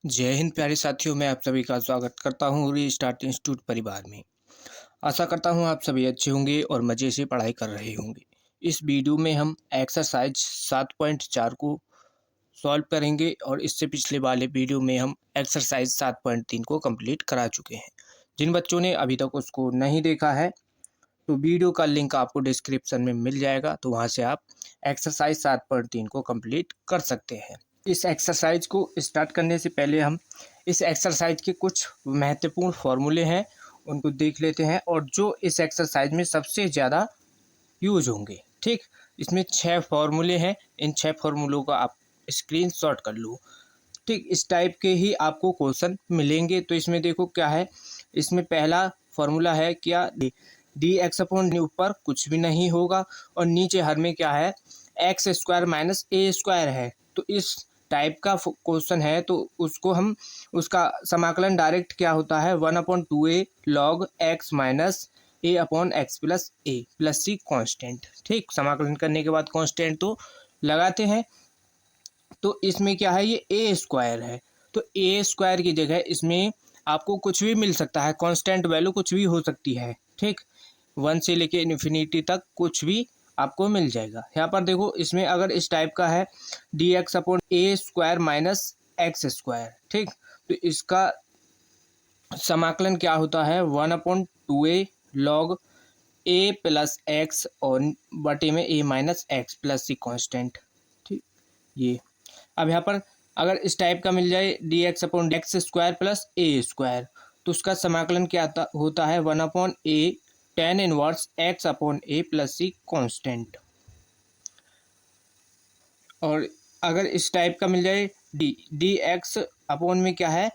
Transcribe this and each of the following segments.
जय हिंद प्यारे साथियों, मैं आप सभी का स्वागत करता हूँ रीस्टार्ट इंस्टीट्यूट परिवार में। आशा करता हूँ आप सभी अच्छे होंगे और मज़े से पढ़ाई कर रहे होंगे। इस वीडियो में हम एक्सरसाइज 7.4 को सॉल्व करेंगे और इससे पिछले वाले वीडियो में हम एक्सरसाइज 7.3 को कंप्लीट करा चुके हैं। जिन बच्चों ने अभी तक उसको नहीं देखा है तो वीडियो का लिंक आपको डिस्क्रिप्शन में मिल जाएगा, तो वहाँ से आप एक्सरसाइज 7.3 को कंप्लीट कर सकते हैं। इस एक्सरसाइज को स्टार्ट करने से पहले हम इस एक्सरसाइज के कुछ महत्वपूर्ण फॉर्मूले हैं उनको देख लेते हैं, और जो इस एक्सरसाइज में सबसे ज़्यादा यूज होंगे। ठीक, इसमें 6 फॉर्मूले हैं। इन 6 फॉर्मूलों का आप स्क्रीनशॉट कर लो। ठीक, इस टाइप के ही आपको क्वेश्चन मिलेंगे। तो इसमें देखो क्या है। इसमें पहला फॉर्मूला है क्या, डी एक्स अपॉन ऊपर कुछ भी नहीं होगा और नीचे हर में क्या है, x square minus a square है। तो इस टाइप का क्वेश्चन है तो उसको हम उसका समाकलन डायरेक्ट क्या होता है, 1/2a लॉग एक्स माइनस ए अपॉन एक्स प्लस ए प्लस सी कॉन्स्टेंट। ठीक, समाकलन करने के बाद कॉन्स्टेंट तो लगाते हैं। तो इसमें क्या है, ये ए स्क्वायर है तो ए स्क्वायर की जगह इसमें आपको कुछ भी मिल सकता है, कांस्टेंट वैल्यू कुछ भी हो सकती है। ठीक, 1 से लेके इन्फिनिटी तक कुछ भी आपको मिल जाएगा। यहाँ पर देखो, इसमें अगर इस टाइप का है डी एक्स अपॉन ए स्क्वायर माइनस एक्स स्क्वायर। ठीक, तो इसका समाकलन क्या होता है, 1/2a लॉग ए प्लस एक्स और बटे में ए minus x plus c constant. ठीक, ये अब यहाँ पर अगर इस टाइप का मिल जाए d x upon x square plus a square, तो उसका समाकलन क्या होता है, 1/a tan inverse x upon a plus c constant. और अगर इस टाइप का मिल जाए डी एक्स अपॉन में क्या है,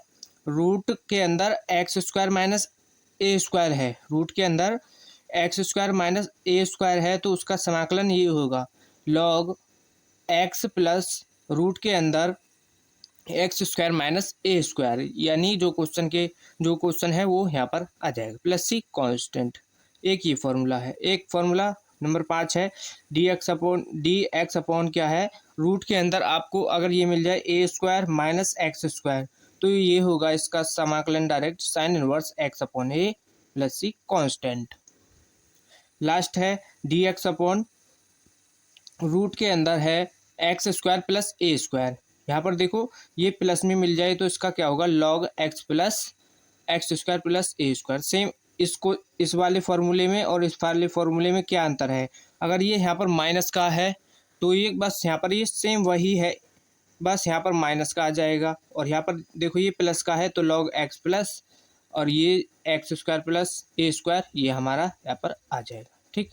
रूट के अंदर x square minus a square है, रूट के अंदर x square minus a square है, तो उसका समाकलन ये होगा लॉग एक्स प्लस रूट के अंदर x square minus a square, यानी जो क्वेश्चन है वो यहाँ पर आ जाएगा प्लस सी कॉन्स्टेंट। एक ये फॉर्मूला है। एक फॉर्मूला नंबर 5 है डी एक्स अपॉन क्या है, रूट के अंदर आपको अगर ये मिल जाए a square minus x square, तो ये होगा इसका समाकलन direct sine inverse x upon a plus c constant. Last है डी एक्स अपॉन रूट के अंदर है x square plus a square. यहाँ पर देखो ये प्लस में मिल जाए तो इसका क्या होगा, log x plus x square plus a square. Same इसको इस वाले फॉर्मूले में और इस वाले फॉर्मूले में क्या अंतर है, अगर ये यहाँ पर माइनस का है तो ये बस यहाँ पर ये सेम वही है, बस यहाँ पर माइनस का आ जाएगा। और यहाँ पर देखो ये प्लस का है तो लॉग एक्स प्लस और ये x square plus a square ये हमारा यहाँ पर आ जाएगा। ठीक,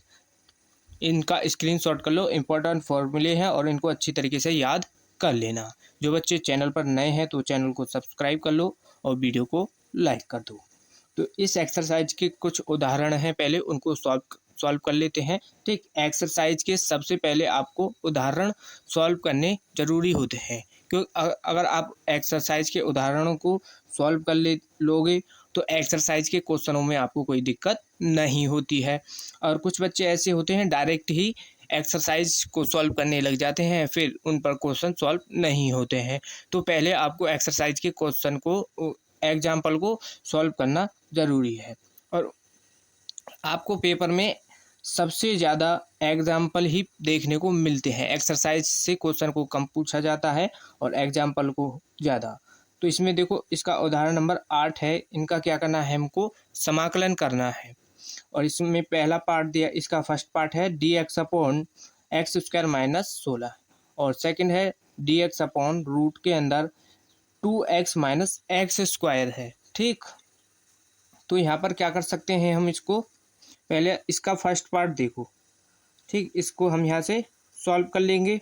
इनका स्क्रीनशॉट कर लो, इंपॉर्टेंट फॉर्मूले हैं और इनको अच्छी तरीके से याद कर लेना। जो बच्चे चैनल पर नए हैं तो चैनल को सब्सक्राइब कर लो और वीडियो को लाइक कर दो। तो इस एक्सरसाइज के कुछ उदाहरण हैं, पहले उनको सॉल्व कर लेते हैं। ठीक, एक्सरसाइज के सबसे पहले आपको उदाहरण सॉल्व करने ज़रूरी होते हैं, क्योंकि अगर आप एक्सरसाइज के उदाहरणों को सॉल्व कर लोगे तो एक्सरसाइज के क्वेश्चनों में आपको कोई दिक्कत नहीं होती है। और कुछ बच्चे ऐसे होते हैं डायरेक्ट ही एक्सरसाइज को सॉल्व करने लग जाते हैं, फिर उन पर क्वेश्चन सॉल्व नहीं होते हैं। तो पहले आपको एक्सरसाइज के क्वेश्चन को एग्जाम्पल को सॉल्व करना ज़रूरी है। और आपको पेपर में सबसे ज़्यादा एग्जाम्पल ही देखने को मिलते हैं, एक्सरसाइज से क्वेश्चन को कम पूछा जाता है और एग्जाम्पल को ज़्यादा। तो इसमें देखो इसका उदाहरण नंबर 8 है। इनका क्या करना है, हमको समाकलन करना है। और इसमें पहला पार्ट दिया, इसका फर्स्ट पार्ट है d x upon x square minus 16 और सेकंड है डी एक्स अपॉन रूट के अंदर 2x माइनस एक्स स्क्वायर है। ठीक, तो यहाँ पर क्या कर सकते हैं हम, इसको पहले इसका फर्स्ट पार्ट देखो। ठीक, इसको हम यहाँ से सॉल्व कर लेंगे।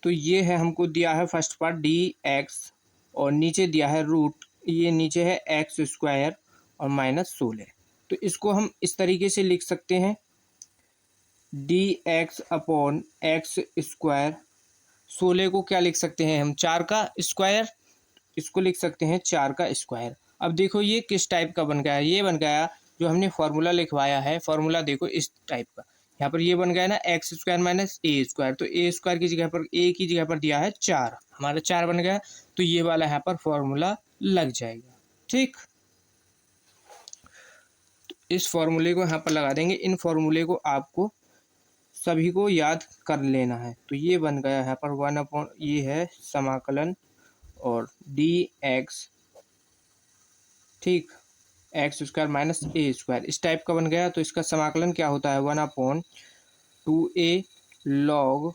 तो ये है, हमको दिया है फर्स्ट पार्ट डी एक्स और नीचे दिया है रूट, ये नीचे है एक्स स्क्वायर और माइनस 16। तो इसको हम इस तरीके से लिख सकते हैं D x upon x square, 16 को क्या लिख सकते हैं हम, 4 का स्क्वायर, इसको लिख सकते हैं 4 का स्क्वायर। अब देखो ये किस टाइप का बन गया, ये बन गया जो हमने फार्मूला लिखवाया है, फार्मूला देखो इस टाइप का, यहाँ पर ये बन गया ना x square minus a square, तो ए स्क्वायर की जगह पर ए की जगह पर दिया है 4, हमारा 4 बन गया, तो ये वाला यहाँ पर फॉर्मूला लग जाएगा। ठीक, तो इस फॉर्मूले को यहाँ पर लगा देंगे। इन फॉर्मूले को आपको सभी को याद कर लेना है। तो ये बन गया यहाँ पर 1 ये है समाकलन और डी एक्स, ठीक, x square minus a square इस टाइप का बन गया। तो इसका समाकलन क्या होता है 1/2a log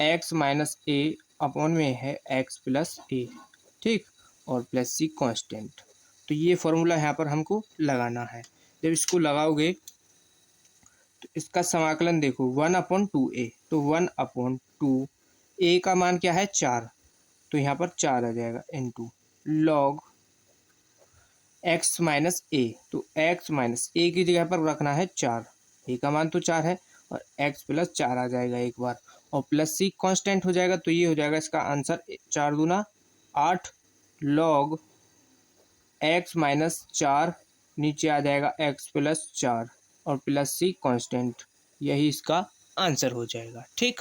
एक्स माइनस ए अपॉन में है एक्स प्लस ए, ठीक, और प्लस सी कांस्टेंट। तो ये फॉर्मूला यहाँ पर हमको लगाना है। जब इसको लगाओगे तो इसका समाकलन देखो 1/2a, तो 1/2 ए का मान क्या है 4, तो यहाँ पर 4 आ जाएगा इंटू लॉग एक्स माइनस ए, तो एक्स माइनस ए की जगह पर रखना है 4, ए का मान तो 4 है, और एक्स प्लस 4 आ जाएगा एक बार, और प्लस सी कांस्टेंट हो जाएगा। तो ये हो जाएगा इसका आंसर 4 दूना 8 लॉग एक्स माइनस 4, नीचे आ जाएगा एक्स प्लस 4 और प्लस सी कांस्टेंट, यही इसका आंसर हो जाएगा। ठीक,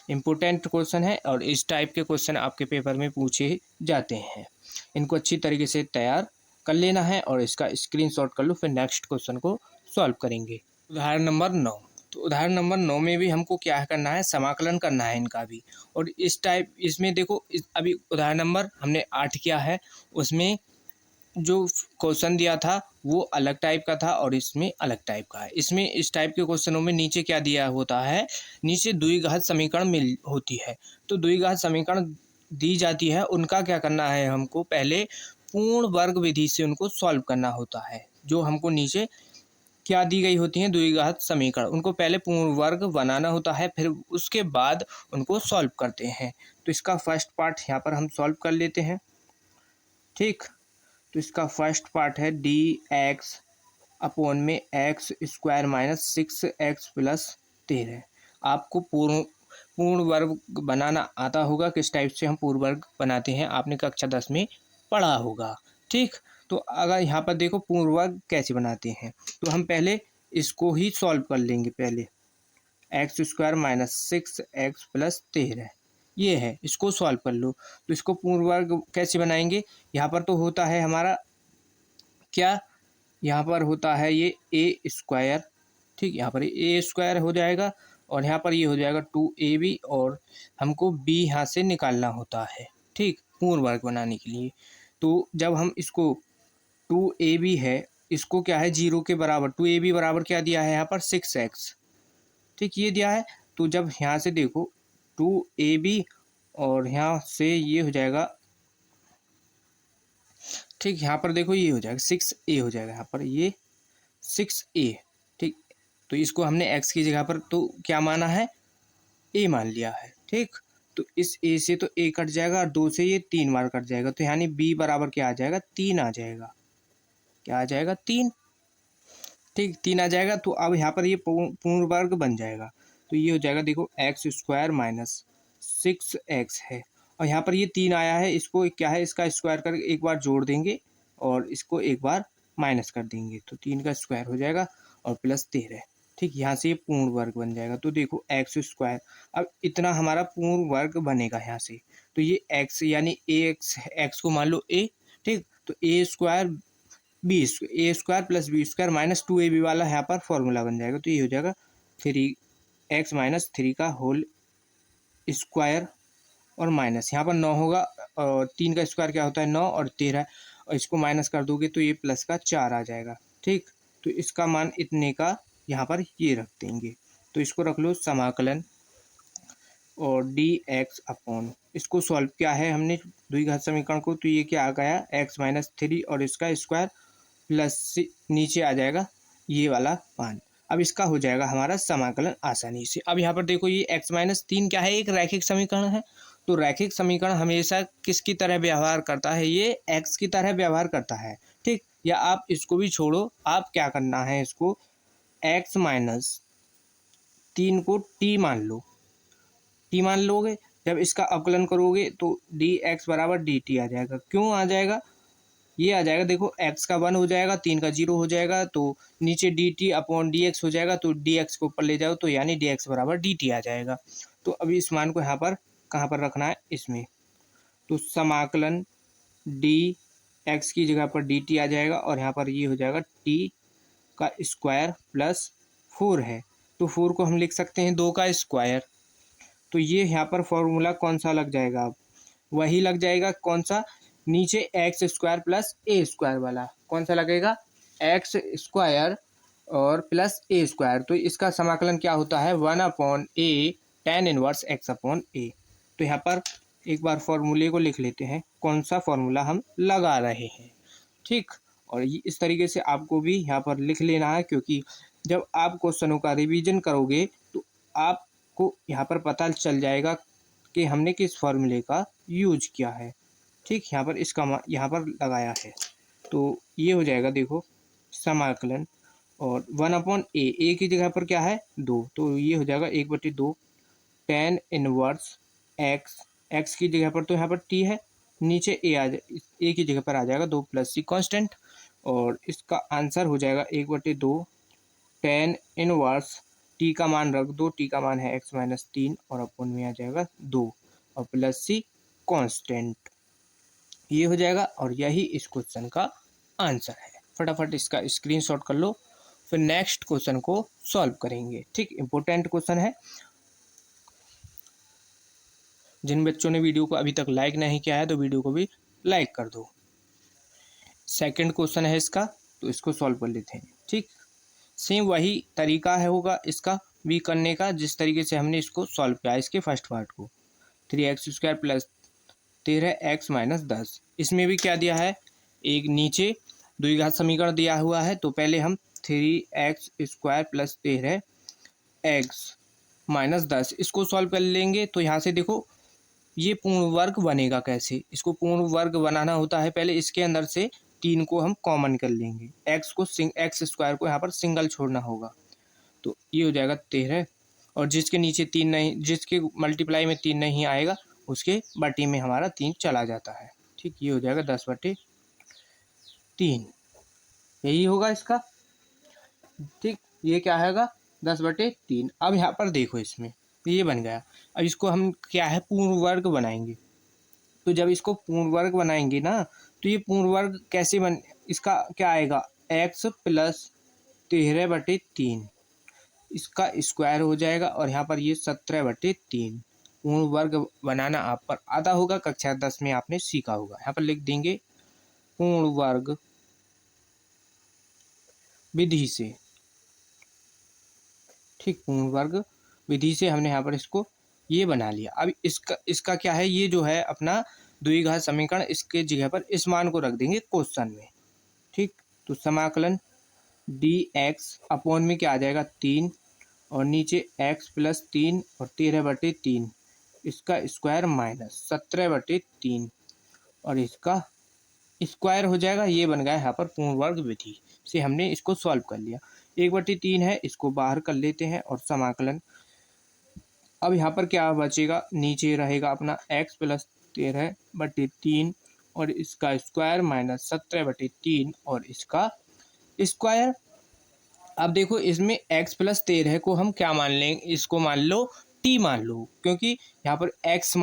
इम्पोर्टेंट क्वेश्चन है और इस टाइप के क्वेश्चन आपके पेपर में पूछे जाते हैं। इनको अच्छी तरीके से तैयार कर लेना है और इसका स्क्रीनशॉट कर लो, फिर नेक्स्ट क्वेश्चन को सॉल्व करेंगे। उदाहरण नंबर 9, तो उदाहरण नंबर 9 में भी हमको क्या करना है, समाकलन करना है इनका भी। और इस टाइप इसमें देखो अभी उदाहरण नंबर हमने 8 किया है, उसमें जो क्वेश्चन दिया था वो अलग टाइप का था और इसमें अलग टाइप का है। इसमें इस टाइप के क्वेश्चनों में नीचे क्या दिया होता है, नीचे द्विघात समीकरण मिल होती है। तो द्विघात समीकरण दी जाती है, उनका क्या करना है, हमको पहले पूर्ण वर्ग विधि से उनको सॉल्व करना होता है। जो हमको नीचे क्या दी गई होती हैं द्विघात समीकरण, उनको पहले पूर्ण वर्ग बनाना होता है, फिर उसके बाद उनको सॉल्व करते हैं। तो इसका फर्स्ट पार्ट यहाँ पर हम सॉल्व कर लेते हैं। ठीक, तो इसका फर्स्ट पार्ट है डी एक्स अपॉन में x square minus 6x plus 13। आपको पूर्ण वर्ग बनाना आता होगा, किस टाइप से हम पूर्ण वर्ग बनाते हैं आपने कक्षा 10 में पढ़ा होगा। ठीक, तो अगर यहाँ पर देखो पूर्ण वर्ग कैसे बनाते हैं, तो हम पहले इसको ही सॉल्व कर लेंगे। पहले x square minus 6x plus 13 ये है, इसको सॉल्व कर लो। तो इसको पूर्ण वर्ग कैसे बनाएंगे, यहाँ पर तो होता है हमारा क्या, यहाँ पर होता है ये ए स्क्वायर, ठीक, यहाँ पर ए स्क्वायर हो जाएगा और यहाँ पर ये हो जाएगा 2ab, और हमको b यहाँ से निकालना होता है। ठीक, पूर्ण वर्ग बनाने के लिए। तो जब हम इसको 2ab है, इसको क्या है 0 के बराबर, 2ab बराबर क्या दिया है यहाँ पर 6x, ठीक, ये दिया है। तो जब यहाँ से देखो 2ab और यहाँ से ये हो जाएगा, ठीक, यहाँ पर देखो ये हो जाएगा 6a हो जाएगा, यहाँ पर ये 6a, ठीक। तो इसको हमने x की जगह पर तो क्या माना है, a मान लिया है। ठीक, तो इस a से तो a कट जाएगा और 2 से ये 3 बार कट जाएगा, तो यानी b बराबर क्या आ जाएगा, 3 आ जाएगा। क्या आ जाएगा, 3। ठीक, 3 आ जाएगा। तो अब यहाँ पर ये पूर्ण वर्ग बन जाएगा। तो ये हो जाएगा देखो एक्स स्क्वायर माइनस 6x है, और यहाँ पर ये 3 आया है, इसको क्या है, इसका स्क्वायर करके एक बार जोड़ देंगे और इसको एक बार माइनस कर देंगे, तो 3 का स्क्वायर हो जाएगा और प्लस 13। ठीक, यहाँ से ये पूर्ण वर्ग बन जाएगा। तो देखो एक्स स्क्वायर, अब इतना हमारा पूर्ण वर्ग बनेगा यहाँ से। तो ये एक्स यानी एक्स को मान लो a, ठीक, तो a square A square plus B square minus 2ab वाला यहाँ पर फॉर्मूला बन जाएगा। तो ये हो जाएगा 3x माइनस 3 का होल स्क्वायर और माइनस यहाँ पर 9 होगा, और 3 का स्क्वायर क्या होता है 9 और 13, और इसको माइनस कर दोगे तो ये प्लस का 4 आ जाएगा। ठीक, तो इसका मान इतने का यहाँ पर ये रख देंगे। तो इसको रख लो समाकलन और डी एक्स अपॉन, इसको सॉल्व किया है हमने द्विघात समीकरण को, तो ये क्या आ गया x माइनस 3 और इसका स्क्वायर प्लस नीचे आ जाएगा ये वाला मान। अब इसका हो जाएगा हमारा समाकलन आसानी से। अब यहाँ पर देखो ये x माइनस 3 क्या है, एक रैखिक समीकरण है। तो रैखिक समीकरण हमेशा किसकी तरह व्यवहार करता है, ये x की तरह व्यवहार करता है। ठीक, या आप इसको भी छोड़ो, आप क्या करना है, इसको x माइनस 3 को t मान लो, t मान लोगे। जब इसका अवकलन करोगे तो डी एक्स बराबर डी टी आ जाएगा। क्यों आ जाएगा, ये आ जाएगा, देखो x का 1 हो जाएगा, 3 का 0 हो जाएगा, तो नीचे dt अपॉन dx हो जाएगा, तो dx को ऊपर ले जाओ तो यानी dx बराबर dt आ जाएगा। तो अभी इस मान को यहाँ पर कहाँ पर रखना है, इसमें, तो समाकलन dx की जगह पर dt आ जाएगा और यहाँ पर ये हो जाएगा t का स्क्वायर प्लस 4 है, तो 4 को हम लिख सकते हैं 2 का स्क्वायर। तो ये यहाँ पर फॉर्मूला कौन सा लग जाएगा, अब वही लग जाएगा कौन सा, नीचे x square plus a square वाला, कौन सा लगेगा, एक्स स्क्वायर और प्लस ए स्क्वायर। तो इसका समाकलन क्या होता है, 1/a tan inverse x upon a. तो यहाँ पर एक बार फॉर्मूले को लिख लेते हैं, कौन सा फॉर्मूला हम लगा रहे हैं, ठीक। और इस तरीके से आपको भी यहाँ पर लिख लेना है, क्योंकि जब आप क्वेश्चनों का रिवीजन करोगे तो आपको यहाँ पर पता चल जाएगा कि हमने किस फॉर्मूले का यूज किया है, ठीक। यहाँ पर इसका यहाँ पर लगाया है, तो ये हो जाएगा, देखो समाकलन, और 1/a की जगह पर क्या है 2, तो ये हो जाएगा 1/2 tan इनवर्स x की जगह पर तो यहाँ पर t है, नीचे a की जगह पर आ जाएगा 2 + c कांस्टेंट, और इसका आंसर हो जाएगा 1/2 tan इनवर्स t का मान रख दो, t का मान है x-3 और अपॉन में आ जाएगा 2 और प्लस c कांस्टेंट, ये हो जाएगा। और यही इस क्वेश्चन का आंसर है। फटाफट इसका स्क्रीनशॉट कर लो, फिर नेक्स्ट क्वेश्चन को सॉल्व करेंगे, ठीक। इंपॉर्टेंट क्वेश्चन है, जिन बच्चों ने वीडियो को अभी तक लाइक नहीं किया है तो वीडियो को भी लाइक कर दो। सेकंड क्वेश्चन है इसका, तो इसको सॉल्व कर लेते हैं, ठीक। सेम वही तरीका है होगा इसका भी करने का, जिस तरीके से हमने इसको सॉल्व किया इसके फर्स्ट पार्ट को, 3x² प्लस 13x माइनस 10। इसमें भी क्या दिया है, एक नीचे द्विघात समीकरण दिया हुआ है, तो पहले हम 3x² प्लस 13x माइनस 10 इसको सॉल्व कर लेंगे। तो यहाँ से देखो ये पूर्ण वर्ग बनेगा कैसे, इसको पूर्ण वर्ग बनाना होता है, पहले इसके अंदर से 3 को हम कॉमन कर लेंगे, x² को यहाँ पर सिंगल छोड़ना होगा, तो ये हो जाएगा 13, और जिसके नीचे 3 नहीं, जिसके मल्टीप्लाई में 3 नहीं आएगा उसके बटी में हमारा 3 चला जाता है, ठीक। ये हो जाएगा 10/3, यही होगा इसका, ठीक। ये क्या हैगा 10/3। अब यहाँ पर देखो इसमें ये बन गया, अब इसको हम क्या है पूर्ण वर्ग बनाएंगे। तो जब इसको पूर्ण वर्ग बनाएंगे ना, तो ये पूर्ण वर्ग कैसे इसका क्या आएगा, x प्लस 13/3 इसका स्क्वायर हो जाएगा, और यहाँ पर ये 17/3 पूर्ण वर्ग बनाना आप पर आता होगा, कक्षा 10 में आपने सीखा होगा। यहाँ पर लिख देंगे पूर्ण वर्ग विधि से, ठीक। पूर्ण वर्ग विधि से हमने यहाँ पर इसको ये बना लिया। अब इसका क्या है, ये जो है अपना द्विघात समीकरण, इसके जगह पर इस मान को रख देंगे क्वेश्चन में, ठीक। तो समाकलन dx अपॉन में क्या आ जाएगा 3, और नीचे x प्लस 3 और 13/3 इसका स्क्वायर माइनस 17/3 और इसका स्क्वायर हो जाएगा। ये बन गया यहाँ पर पूर्ण वर्ग विधि से हमने इसको सॉल्व कर लिया। 1/3 है, इसको बाहर कर लेते हैं और समाकलन, अब यहाँ पर क्या बचेगा, नीचे रहेगा अपना x प्लस 13/3 और इसका स्क्वायर माइनस 17/3 और इसका स्क्वायर। अब देखो इसमें x प्लस 13 को हम क्या मान लेंगे, इसको मान लो t मान लो, क्योंकि यहाँ पर x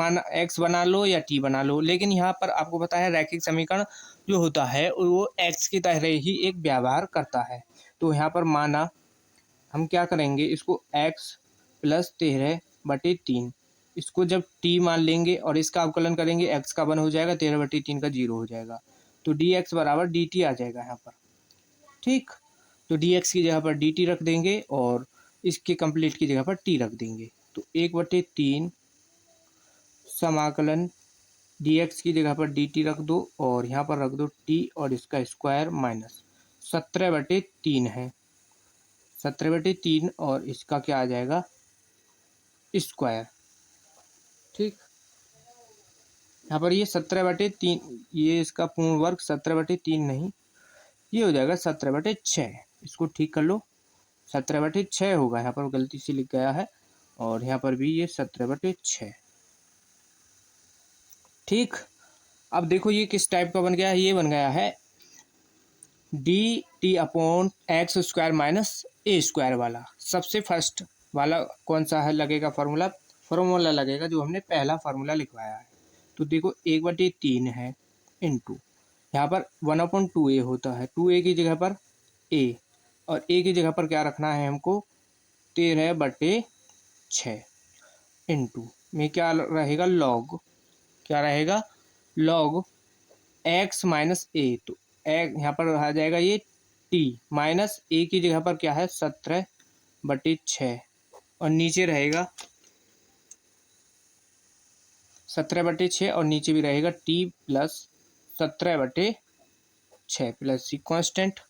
बना लो या t बना लो, लेकिन यहाँ पर आपको पता है रैखिक समीकरण जो होता है वो x की तरह ही एक व्यवहार करता है। तो यहाँ पर माना हम क्या करेंगे, इसको x प्लस 13/3 इसको जब t मान लेंगे और इसका अवकलन करेंगे, x का 1 हो जाएगा, 13/3 का 0 हो जाएगा, तो dx बराबर dt आ जाएगा यहाँ पर, ठीक। तो dx की जगह पर dt रख देंगे और इसके कंप्लीट की जगह पर t रख देंगे, तो 1/3 समाकलन dx की जगह पर dt रख दो और यहाँ पर रख दो t और इसका स्क्वायर माइनस 17/3 है, 17/3 और इसका क्या आ जाएगा स्क्वायर, ठीक। यहाँ पर ये 17/3, ये इसका पूर्ण वर्ग 17/3 नहीं, ये हो जाएगा 17/6, इसको ठीक कर लो, 17/6 होगा, यहाँ पर गलती से लिख गया है, और यहाँ पर भी ये 17/6, ठीक। अब देखो ये किस टाइप का बन गया है, ये बन गया है d t upon x square minus a square वाला सबसे फर्स्ट वाला कौन सा है लगेगा फार्मूला लगेगा जो हमने पहला फार्मूला लिखवाया है। तो देखो 1/3 है इंटू यहाँ पर 1/2a होता है, 2a की जगह पर a और a की जगह पर क्या रखना है हमको 13/6 इंटू में क्या रहेगा लॉग, क्या रहेगा लॉग x माइनस ए। तो यहाँ पर आ जाएगा ये t माइनस ए की जगह पर क्या है 17/6 और नीचे रहेगा 17/6 और नीचे भी रहेगा t plus 17/6 plus c constant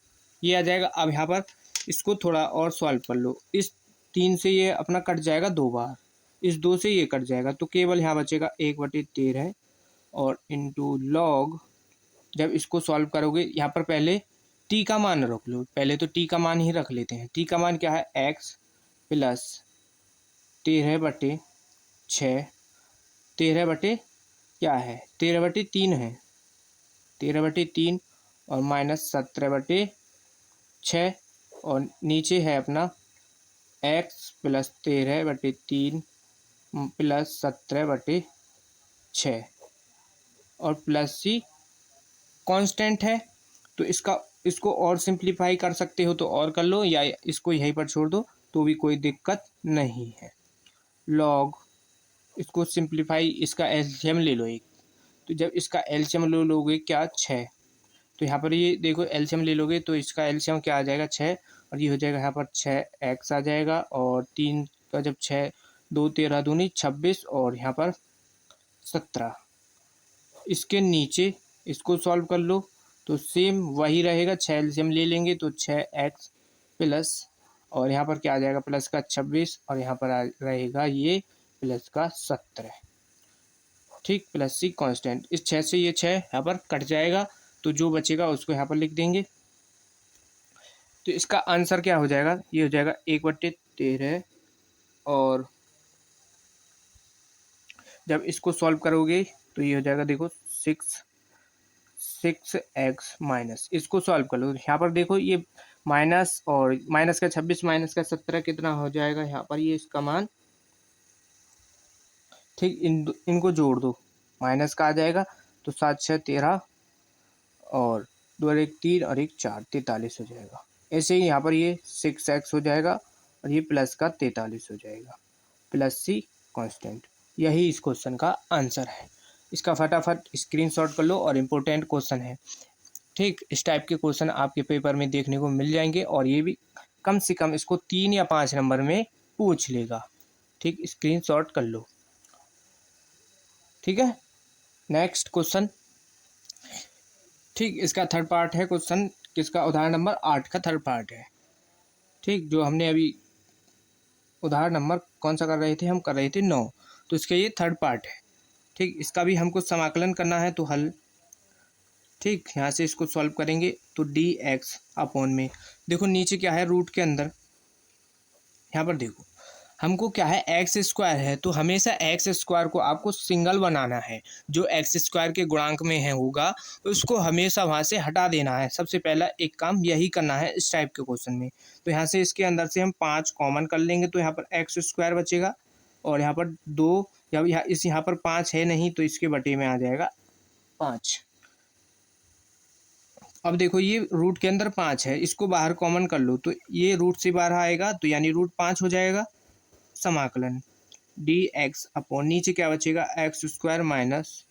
ये आ जाएगा। अब यहाँ पर इसको थोड़ा और सॉल्व कर लो, इस 3 से ये अपना कट जाएगा 2 बार, इस 2 से ये कट जाएगा तो केवल यहाँ बचेगा 1/13 और इंटू लॉग। जब इसको सॉल्व करोगे यहाँ पर पहले t का मान रख लो, पहले तो t का मान ही रख लेते हैं। t का मान क्या है x प्लस 13/6, 13 क्या है 13/3 है, 13/3 और माइनस 17/6 और नीचे है अपना x प्लस 13/3 प्लस 17/6 और प्लस सी कांस्टेंट है। तो इसको और सिंप्लीफाई कर सकते हो तो और कर लो या इसको यहीं पर छोड़ दो तो भी कोई दिक्कत नहीं है। लॉग इसको सिंप्लीफाई, इसका एलसीएम ले लो एक, तो जब इसका एलसीएम ले लोगे क्या 6, तो यहाँ पर ये देखो एलसीएम ले लोगे तो इसका एलसीएम क्या आ जाएगा 6 और ये हो जाएगा यहाँ पर 6x आ जाएगा और 3 का जब 6 2 13 दूनी 26 और यहाँ पर 17। इसके नीचे इसको सॉल्व कर लो तो सेम वही रहेगा, 6 एलसीएम ले लेंगे तो 6x प्लस और यहाँ पर क्या आ जाएगा प्लस का 26 और यहाँ पर रहेगा ये प्लस का 17, ठीक, प्लस सी कांस्टेंट। इस 6 से ये 6 यहाँ पर कट जाएगा तो जो बचेगा उसको यहाँ पर लिख देंगे। तो इसका आंसर क्या हो जाएगा, ये हो जाएगा 1/13 और जब इसको सॉल्व करोगे तो ये हो जाएगा देखो 6x माइनस, इसको सॉल्व कर लो यहाँ पर देखो ये माइनस और माइनस का 26 माइनस का 17 कितना हो जाएगा यहाँ पर ये इसका मान, ठीक, इनको जोड़ दो माइनस का आ जाएगा तो 7 6 13 और 2 और 1 3 और 1 4 43 हो जाएगा। ऐसे ही यहाँ पर ये 6x हो जाएगा और ये प्लस का 43 हो जाएगा प्लस सी कांस्टेंट। यही इस क्वेश्चन का आंसर है। इसका फटाफट स्क्रीनशॉट कर लो और इम्पोर्टेंट क्वेश्चन है, ठीक, इस टाइप के क्वेश्चन आपके पेपर में देखने को मिल जाएंगे और ये भी कम से कम इसको 3 या 5 नंबर में पूछ लेगा, ठीक, स्क्रीनशॉट कर लो, ठीक है। नेक्स्ट क्वेश्चन, ठीक, इसका थर्ड पार्ट है क्वेश्चन, किसका उदाहरण नंबर 8 का थर्ड पार्ट है, ठीक, जो हमने अभी उदाहरण नंबर कौन सा कर रहे थे, हम कर रहे थे 9, तो इसका ये थर्ड पार्ट है, ठीक। इसका भी हमको समाकलन करना है तो हल, ठीक, यहाँ से इसको सॉल्व करेंगे तो dx अपॉन में देखो नीचे क्या है रूट के अंदर, यहाँ पर देखो हमको क्या है एक्स स्क्वायर है तो हमेशा एक्स स्क्वायर को आपको सिंगल बनाना है, जो एक्स स्क्वायर के गुणांक में है होगा उसको हमेशा वहाँ से हटा देना है। सबसे पहला एक काम यही करना है इस टाइप के क्वेश्चन में। तो यहाँ से इसके अंदर से हम 5 कॉमन कर लेंगे तो यहाँ पर एक्स स्क्वायर बचेगा और यहाँ पर 2 यहाँ पर 5 है नहीं तो इसके बटे में आ जाएगा 5। अब देखो ये रूट के अंदर 5 है, इसको बाहर कॉमन कर लो तो ये रूट से बाहर आएगा तो यानी रूट 5 हो जाएगा। समाकलन dx अपॉन नीचे क्या बचेगा एक्स स्क्वायर माइनस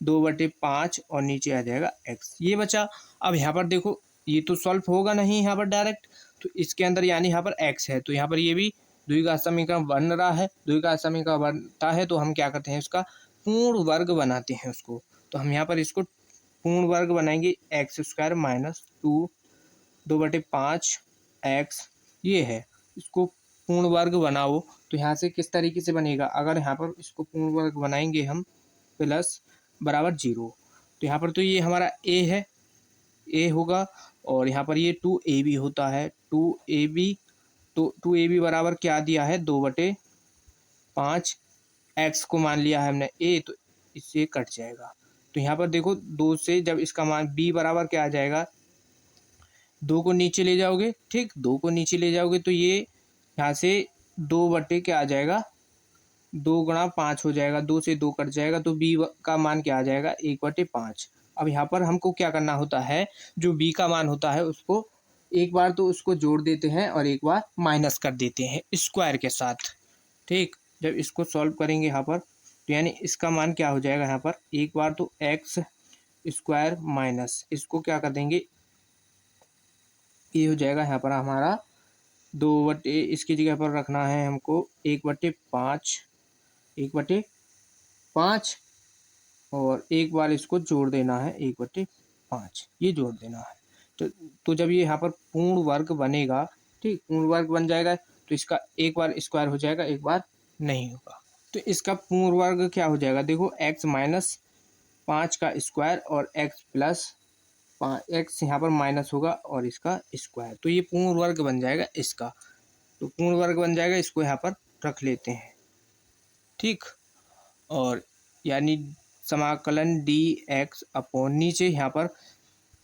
2/5 और नीचे आ जाएगा x, ये बचा। अब यहाँ पर देखो ये तो सॉल्व होगा नहीं यहाँ पर डायरेक्ट, तो इसके अंदर यानी यहाँ पर x है तो यहाँ पर ये भी द्विघात समीकरण बन रहा है, द्विघात समीकरण बनता है तो हम क्या करते हैं उसका पूर्ण वर्ग बनाते हैं उसको। तो हम यहाँ पर इसको पूर्ण वर्ग बनाएंगे एक्स स्क्वायर माइनस 2/5 x, ये है, इसको पूर्ण वर्ग बनाओ तो यहाँ से किस तरीके से बनेगा, अगर यहाँ पर इसको पूर्ण वर्ग बनाएंगे हम प्लस बराबर 0 तो यहाँ पर तो ये हमारा a है, a होगा और यहाँ पर ये 2ab होता है 2ab, तो 2ab बराबर क्या दिया है 2/5 x को मान लिया है हमने a, तो इससे कट जाएगा। तो यहाँ पर देखो 2 से जब इसका मान b बराबर क्या आ जाएगा 2 को नीचे ले जाओगे, ठीक, 2 को नीचे ले जाओगे तो ये यहाँ से 2 बटे क्या आ जाएगा, 2 गुणा 5 हो जाएगा, 2 से 2 कट जाएगा तो बी का मान क्या आ जाएगा, 1/5। अब यहाँ पर हमको क्या करना होता है, जो बी का मान होता है उसको एक बार तो उसको जोड़ देते हैं और एक बार माइनस कर देते हैं स्क्वायर के साथ, ठीक। जब इसको सॉल्व करेंगे यहाँ पर तो यानी इसका मान क्या हो जाएगा, यहाँ पर एक बार तो एक्स स्क्वायर माइनस इसको क्या कर देंगे, ये हो जाएगा यहाँ पर हमारा 2 बटे, इसकी जगह पर रखना है हमको 1/5, 1/5 और एक बार इसको जोड़ देना है 1/5, ये जोड़ देना है। तो जब ये यहाँ पर पूर्ण वर्ग बनेगा, ठीक, पूर्ण वर्ग बन जाएगा तो इसका एक बार स्क्वायर हो जाएगा, एक बार नहीं होगा। तो इसका पूर्ण वर्ग क्या हो जाएगा, देखो x माइनस 5 का स्क्वायर और x प्लस 5, एक्स यहाँ पर माइनस होगा और इसका स्क्वायर, तो ये पूर्ण वर्ग बन जाएगा इसका। तो पूर्ण वर्ग बन जाएगा, इसको यहाँ पर रख लेते हैं, ठीक। और यानी समाकलन dx अपॉन नीचे यहाँ पर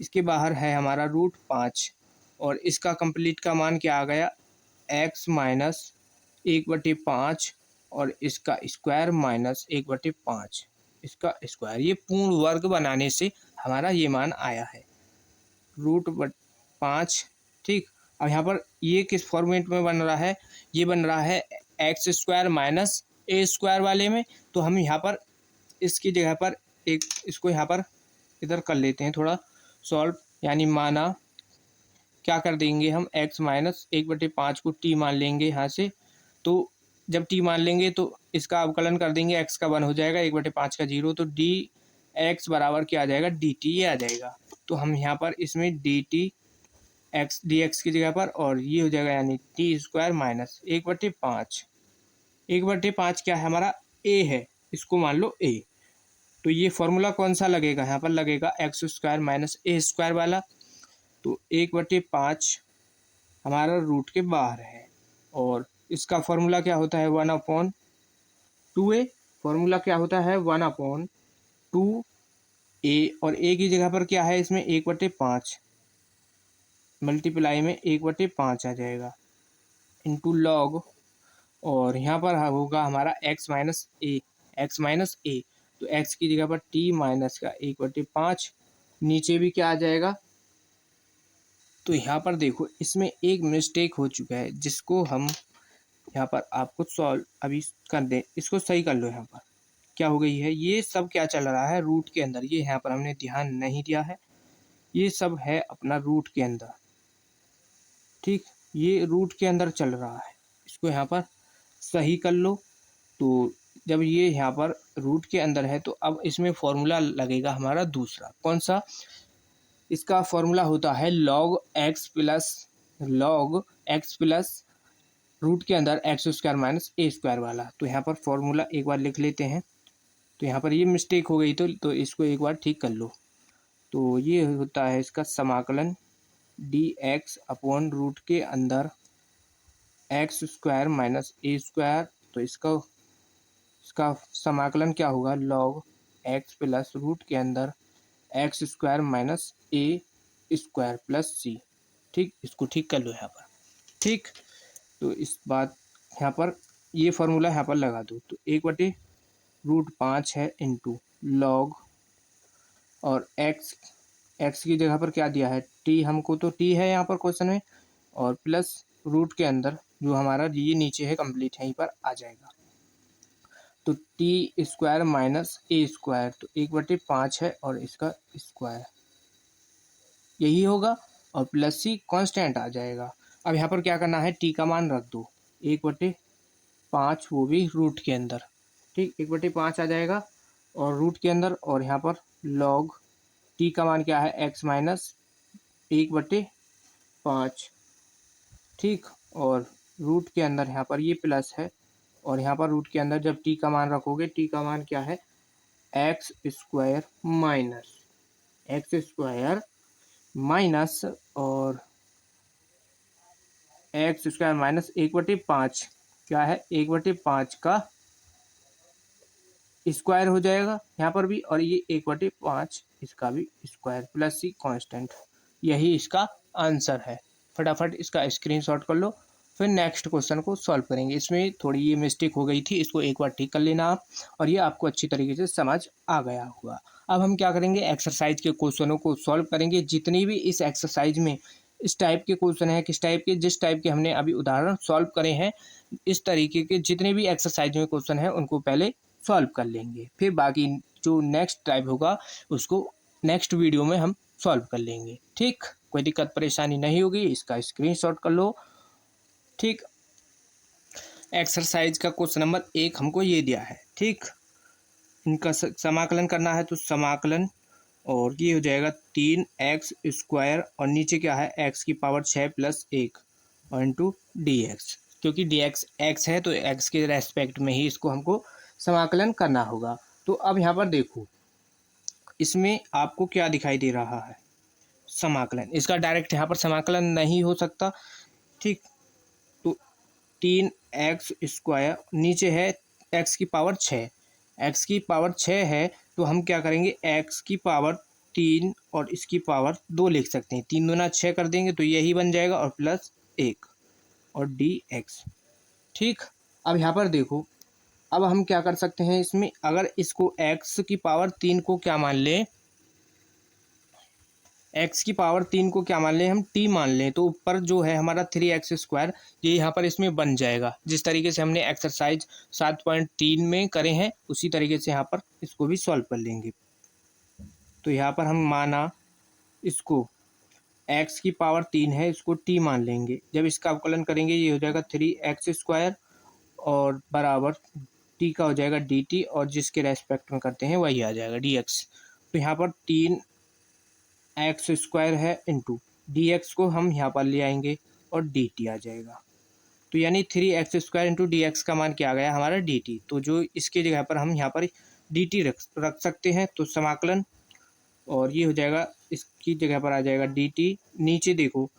इसके बाहर है हमारा √5 और इसका कंप्लीट का मान क्या आ गया, x माइनस 1/5 और इसका स्क्वायर माइनस 1/5 इसका स्क्वायर, ये पूर्ण वर्ग बनाने से हमारा ये मान आया है √5, ठीक। अब यहाँ पर ये किस फॉर्मेट में बन रहा है, ये बन रहा है x² माइनस a² वाले में। तो हम यहाँ पर इसकी जगह पर एक इसको यहाँ पर इधर कर लेते हैं थोड़ा सॉल्व, यानी माना क्या कर देंगे हम, x माइनस 1/5 को t मान लेंगे यहाँ से। तो जब t मान लेंगे तो इसका अवकलन कर देंगे, x का 1 हो जाएगा, 1/5 का 0, तो dx बराबर क्या आ जाएगा, dt ये आ जाएगा। तो हम यहाँ पर इसमें dt x dx की जगह पर और ये हो जाएगा यानी t² माइनस 1/5, 1/5 क्या है हमारा a है, इसको मान लो a। तो ये फॉर्मूला कौन सा लगेगा, यहाँ पर लगेगा x² माइनस a² वाला। तो 1/5 हमारा रूट के बाहर है और इसका फॉर्मूला क्या होता है, 1/2a। फॉर्मूला क्या होता है, 1/2a और a की जगह पर क्या है इसमें 1/5, मल्टीप्लाई में 1/5 आ जाएगा इंटू लॉग, और यहाँ पर होगा हमारा x माइनस a, तो x की जगह पर t माइनस का 1/5, नीचे भी क्या आ जाएगा। तो यहाँ पर देखो इसमें एक मिस्टेक हो चुका है जिसको हम यहाँ पर आपको सॉल्व अभी कर दें, इसको सही कर लो। यहाँ पर क्या हो गई है, ये सब क्या चल रहा है रूट के अंदर, ये यहाँ पर हमने ध्यान नहीं दिया है, ये सब है अपना रूट के अंदर, ठीक, ये रूट के अंदर चल रहा है, इसको यहाँ पर सही कर लो। तो जब ये यहाँ पर रूट के अंदर है तो अब इसमें फॉर्मूला लगेगा हमारा दूसरा, कौन सा, इसका फॉर्मूला होता है log x प्लस रूट के अंदर x² माइनस a² वाला। तो यहाँ पर फॉर्मूला एक बार लिख लेते हैं। तो यहाँ पर ये मिस्टेक हो गई तो इसको एक बार ठीक कर लो। तो ये होता है इसका समाकलन dx अपॉन रूट के अंदर x² माइनस a²। तो इसका समाकलन क्या होगा, log x प्लस रूट के अंदर x² minus a² plus c, ठीक। इसको ठीक कर लो यहाँ पर, ठीक। तो इस बात यहाँ पर ये फार्मूला यहाँ पर लगा दो, तो 1/√5 है इंटू लॉग, और x की जगह पर क्या दिया है t, हमको तो t है यहाँ पर क्वेश्चन में, और प्लस रूट के अंदर जो हमारा ये नीचे है कंप्लीट यहीं पर आ जाएगा। तो t² माइनस a², तो 1/5 है और इसका स्क्वायर यही होगा, और प्लस c कांस्टेंट आ जाएगा। अब यहाँ पर क्या करना है, t का मान रख दो 1/5, वो भी रूट के अंदर, ठीक, 1/5 आ जाएगा और रूट के अंदर, और यहाँ पर log t का मान क्या है, x माइनस 1/5, ठीक, और रूट के अंदर यहाँ पर ये प्लस है, और यहाँ पर रूट के अंदर जब t का मान रखोगे, t का मान क्या है, x² माइनस और x² माइनस 1/5 क्या है, 1/5 का स्क्वायर हो जाएगा यहाँ पर भी, और ये 1/5 इसका भी स्क्वायर प्लस c कांस्टेंट, यही इसका आंसर है। फटाफट इसका स्क्रीनशॉट कर लो, फिर नेक्स्ट क्वेश्चन को सॉल्व करेंगे। इसमें थोड़ी ये मिस्टेक हो गई थी, इसको एक बार ठीक कर लेना आप, और ये आपको अच्छी तरीके से समझ आ गया होगा। अब हम क्या करेंगे, एक्सरसाइज के क्वेश्चनों को सॉल्व करेंगे। जितनी भी इस एक्सरसाइज में इस टाइप के क्वेश्चन हैं, किस टाइप के, जिस टाइप के हमने अभी उदाहरण सॉल्व करे हैं, इस तरीके के जितने भी एक्सरसाइज में क्वेश्चन हैं उनको पहले सॉल्व कर लेंगे, फिर बाकी जो नेक्स्ट टाइप होगा उसको नेक्स्ट वीडियो में हम सॉल्व कर लेंगे। ठीक, कोई दिक्कत परेशानी नहीं होगी, इसका स्क्रीनशॉट कर लो। ठीक, एक्सरसाइज का क्वेश्चन नंबर 1 हमको ये दिया है। ठीक, इनका समाकलन करना है, तो समाकलन, और ये हो जाएगा 3x² और नीचे क्या है, x⁻6 + 1 और इंटू dx, क्योंकि dx x है तो x के रेस्पेक्ट में ही इसको हमको समाकलन करना होगा। तो अब यहाँ पर देखो, इसमें आपको क्या दिखाई दे रहा है, समाकलन। इसका डायरेक्ट यहाँ पर समाकलन नहीं हो सकता। ठीक, तो 3x², नीचे है x⁻6, x⁻6 है, तो हम क्या करेंगे, x⁻3 और इसकी पावर 2 लिख सकते हैं। 3 दूना 6 कर देंगे तो यही बन जाएगा, और प्लस 1 और dx। ठीक, अब यहाँ पर देखो, अब हम क्या कर सकते हैं इसमें, अगर इसको x⁻3 को क्या मान लें, x⁻3 को क्या मान लें, हम t मान लें, तो ऊपर जो है हमारा 3x², ये यहाँ पर इसमें बन जाएगा। जिस तरीके से हमने एक्सरसाइज 7.3 में करे हैं उसी तरीके से यहाँ पर इसको भी सॉल्व कर लेंगे। तो यहाँ पर हम माना इसको x⁻3 है, इसको t मान लेंगे। जब इसका अवकलन करेंगे ये हो जाएगा 3x² और बराबर t का हो जाएगा dt, और जिसके रेस्पेक्ट में करते हैं वही आ जाएगा dx। तो यहाँ पर 3x² है, इंटू dx को हम यहाँ पर ले आएंगे और dt आ जाएगा। तो यानी 3x² इंटू dx का मान क्या आ गया हमारा dt। तो जो इसके जगह पर हम यहाँ पर dt रख सकते हैं, तो समाकलन, और ये हो जाएगा, इसकी जगह पर आ जाएगा dt। नीचे देखो,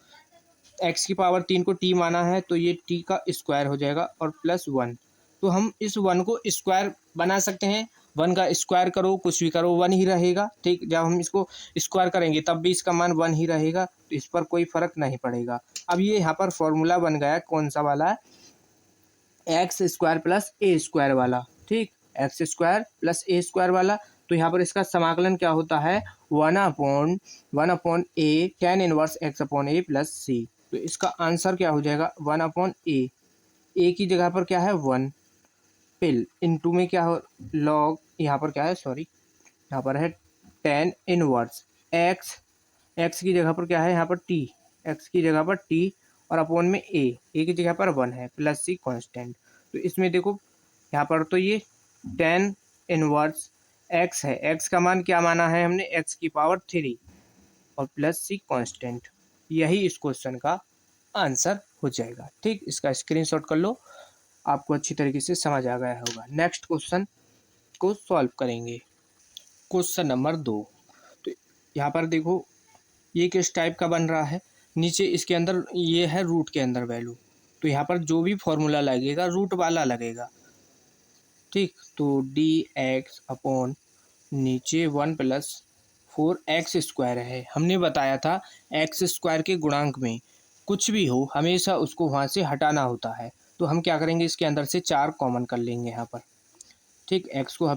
x⁻3 को t माना है तो ये t का स्क्वायर हो जाएगा और प्लस 1। तो हम इस 1 को स्क्वायर बना सकते हैं, 1 का स्क्वायर करो कुछ भी करो 1 ही रहेगा। ठीक, जब हम इसको स्क्वायर करेंगे तब भी इसका मान 1 ही रहेगा, तो इस पर कोई फर्क नहीं पड़ेगा। अब ये यहाँ पर फॉर्मूला बन गया कौन सा वाला, x² + a² वाला। ठीक, x² + a² वाला। तो यहाँ पर इसका समाकलन क्या होता है, 1/a tan 1x/a + c। तो इसका आंसर क्या हो जाएगा, 1/a, a की जगह पर क्या है 1, पिल इनटू में क्या हो लॉग, यहाँ पर क्या है, सॉरी यहाँ पर है tan 1x, x की जगह पर क्या है यहाँ पर t, x की जगह पर t और अपॉन में a की जगह पर 1 है, प्लस c कांस्टेंट। तो इसमें देखो यहाँ पर तो ये tan 1x है, x का मान क्या माना है हमने, x⁻3 और प्लस c कांस्टेंट। यही इस क्वेश्चन का आंसर हो जाएगा। ठीक, इसका स्क्रीनशॉट कर लो, आपको अच्छी तरीके से समझ आ गया होगा। नेक्स्ट क्वेश्चन को सॉल्व करेंगे, क्वेश्चन नंबर 2। तो यहाँ पर देखो ये किस टाइप का बन रहा है, नीचे इसके अंदर ये है रूट के अंदर वैल्यू, तो यहाँ पर जो भी फॉर्मूला लगेगा रूट वाला लगेगा। ठीक, तो dx अपॉन नीचे 1 + 4x² है। हमने बताया था x² के गुणांक में कुछ भी हो हमेशा उसको वहाँ से हटाना होता है। तो हम क्या करेंगे, इसके अंदर से 4 कॉमन कर लेंगे यहाँ पर। ठीक, x को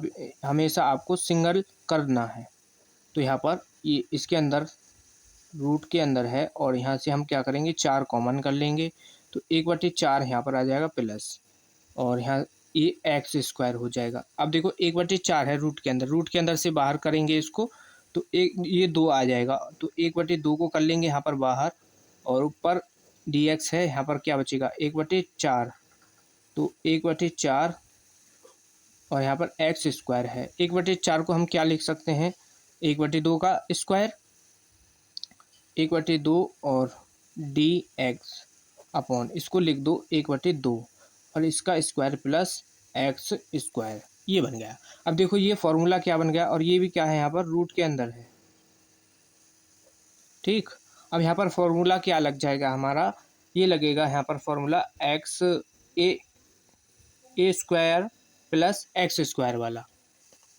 हमेशा आपको सिंगल करना है। तो यहाँ पर ये इसके अंदर रूट के अंदर है, और यहाँ से हम क्या करेंगे 4 कॉमन कर लेंगे। तो 1/4 यहाँ पर आ जाएगा प्लस, और यहाँ ये x² हो जाएगा। अब देखो 1/4 है रूट के अंदर से बाहर करेंगे इसको, तो ये 2 आ जाएगा। तो 1/2 को कर लेंगे यहाँ पर बाहर, और ऊपर dx है, यहाँ पर क्या बचेगा 1/4। तो 1/4 और यहाँ पर x² है। 1/4 को हम क्या लिख सकते हैं, 1/2 का स्क्वायर, 1/2 और dx अपॉन इसको लिख दो 1/2 और इसका स्क्वायर प्लस x², ये बन गया। अब देखो ये फॉर्मूला क्या बन गया, और ये भी क्या है यहाँ पर रूट के अंदर है। ठीक, अब यहाँ पर फॉर्मूला क्या लग जाएगा हमारा, ये लगेगा यहाँ पर फॉर्मूला a² + x² वाला।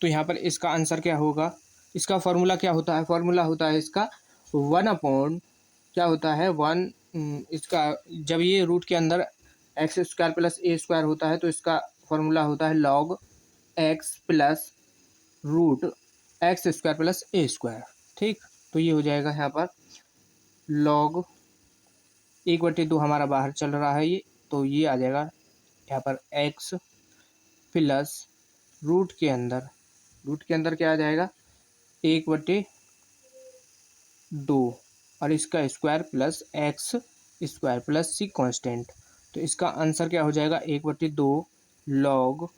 तो यहाँ पर इसका आंसर क्या होगा, इसका फॉर्मूला क्या होता है, फॉर्मूला होता है इसका वन अपॉन क्या होता है वन, इसका जब ये रूट के अंदर x square plus a square होता है तो इसका फॉर्मूला होता है log x plus root x square plus a square. ठीक, तो ये हो जाएगा यहाँ पर लॉग 1/2 हमारा बाहर चल रहा है ये, तो ये आ जाएगा यहाँ पर एक्स प्लस रूट के अंदर क्या आ जाएगा 1/2 और इसका square plus x square plus c constant. तो इसका आंसर क्या हो जाएगा 1/2 लॉग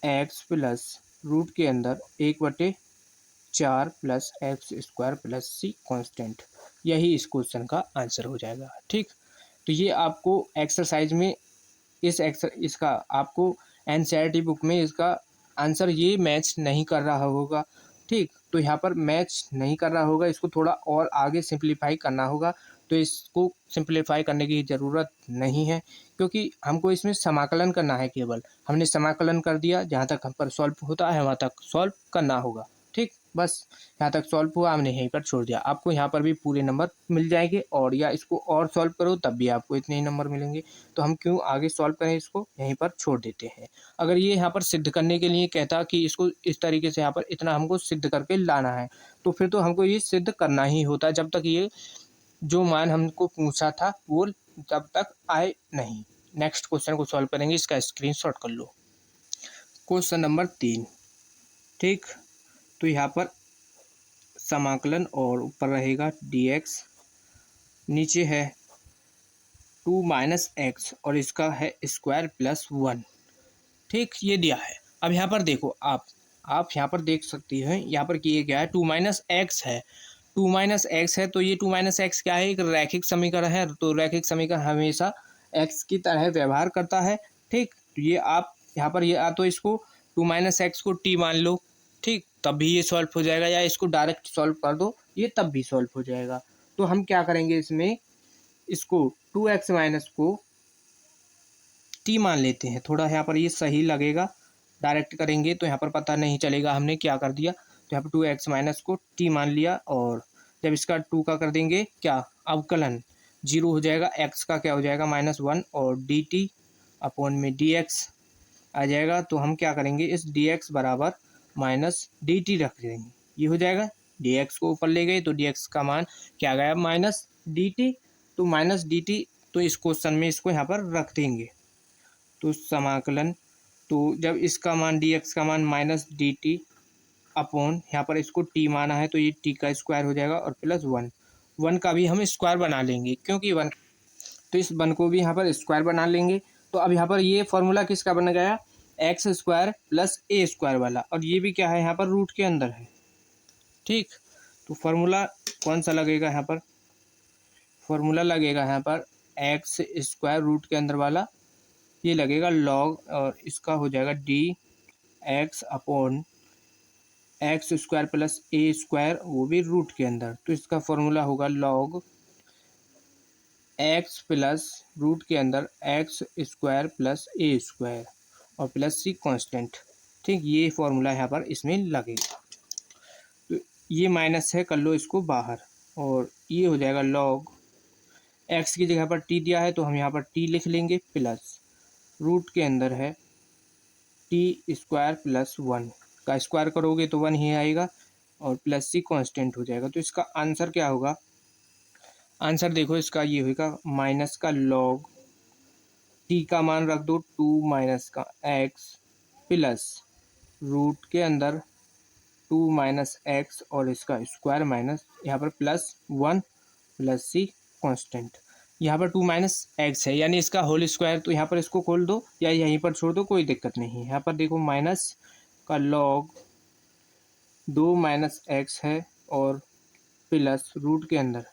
एक्स प्लस रूट के अंदर 1/4 plus x square plus c constant. यही इस क्वेश्चन का आंसर हो जाएगा। ठीक, तो ये आपको एक्सरसाइज में इसका आपको एनसीईआरटी बुक में इसका आंसर ये मैच नहीं कर रहा होगा। ठीक, तो यहाँ पर मैच नहीं कर रहा होगा, इसको थोड़ा और आगे सिंप्लीफाई करना होगा। तो इसको सिंप्लीफाई करने की ज़रूरत नहीं है क्योंकि हमको इसमें समाकलन करना है। केवल हमने समाकलन कर दिया, जहाँ तक हम पर सॉल्व होता है वहाँ तक सॉल्व करना होगा। ठीक, बस यहाँ तक सॉल्व हुआ, हमने यहीं पर छोड़ दिया। आपको यहाँ पर भी पूरे नंबर मिल जाएंगे और या इसको और सॉल्व करो तब भी आपको इतने ही नंबर मिलेंगे। तो हम क्यों आगे सॉल्व करें, इसको यहीं पर छोड़ देते हैं। अगर ये यहाँ पर सिद्ध करने के लिए कहता कि इसको इस तरीके से यहाँ पर इतना हमको सिद्ध करके लाना है, तो फिर तो हमको ये सिद्ध करना ही होता, जब तक ये जो मान हमको पूछा था वो तब तक आए नहीं। नेक्स्ट क्वेश्चन को सॉल्व करेंगे, इसका स्क्रीनशॉट कर लो। Question number 3। ठीक, तो यहाँ पर समाकलन और ऊपर रहेगा dx, नीचे है 2 माइनस एक्स और इसका है स्क्वायर प्लस 1। ठीक, ये दिया है। अब यहाँ पर देखो आप यहाँ पर देख सकती हैं, यहाँ पर किए गया है 2 माइनस एक्स है। 2 माइनस एक्स है तो ये 2 माइनस एक्स क्या है, एक रैखिक समीकरण है। तो रैखिक समीकरण हमेशा एक्स की तरह व्यवहार करता है। ठीक, तो ये आप यहाँ पर ये तो इसको 2 माइनस एक्स को टी मान लो। ठीक, तब भी ये सॉल्व हो जाएगा, या इसको डायरेक्ट सॉल्व कर दो, ये तब भी सॉल्व हो जाएगा। तो हम क्या करेंगे इसमें, इसको 2x माइनस को टी मान लेते हैं। थोड़ा यहाँ पर ये सही लगेगा, डायरेक्ट करेंगे तो यहाँ पर पता नहीं चलेगा हमने क्या कर दिया। तो यहाँ पर 2x माइनस को टी मान लिया और जब इसका 2 का कर देंगे क्या अवकलन 0 हो जाएगा, x का क्या हो जाएगा -1 और dt अपॉन में dx आ जाएगा। तो हम क्या करेंगे, इस dx बराबर माइनस dt रख देंगे, ये हो जाएगा। dx को ऊपर ले गए तो dx का मान क्या गया -dt, तो -dt, तो इस क्वेश्चन में इसको यहाँ पर रख देंगे। तो समाकलन, तो जब इसका मान dx का मान -dt अपॉन यहाँ पर इसको t माना है तो ये t का स्क्वायर हो जाएगा और प्लस 1 का भी हम स्क्वायर बना लेंगे क्योंकि 1, तो इस 1 को भी यहाँ पर स्क्वायर बना लेंगे। तो अब यहाँ पर ये फॉर्मूला किसका बन गया, x square plus a square वाला, और ये भी क्या है यहाँ पर रूट के अंदर है। ठीक, तो फार्मूला कौन सा लगेगा यहाँ पर, फॉर्मूला लगेगा यहाँ पर एक्स स्क्वायर रूट के अंदर वाला, ये लगेगा लॉग, और इसका हो जाएगा d x upon x square plus a square, वो भी रूट के अंदर। तो इसका फॉर्मूला होगा लॉग एक्स प्लस रूट के अंदर x square plus a square और प्लस सी कांस्टेंट। ठीक, ये फॉर्मूला यहाँ पर इसमें लगेगा। तो ये माइनस है, कर लो इसको बाहर, और ये हो जाएगा लॉग एक्स की जगह पर टी दिया है तो हम यहाँ पर टी लिख लेंगे, प्लस रूट के अंदर है टी स्क्वायर प्लस 1 का स्क्वायर करोगे तो 1 ही आएगा और प्लस सी कांस्टेंट हो जाएगा। तो इसका आंसर क्या होगा, आंसर देखो इसका ये होगा माइनस का लॉग टी का मान रख दो 2 माइनस का एक्स प्लस रूट के अंदर 2 माइनस एक्स और इसका स्क्वायर माइनस यहाँ पर प्लस 1 प्लस सी कांस्टेंट। यहाँ पर 2 माइनस एक्स है यानी इसका होल स्क्वायर, तो यहाँ पर इसको खोल दो या यहीं पर छोड़ दो, कोई दिक्कत नहीं है। यहाँ पर देखो माइनस का लॉग 2 माइनस एक्स है और प्लस रूट के अंदर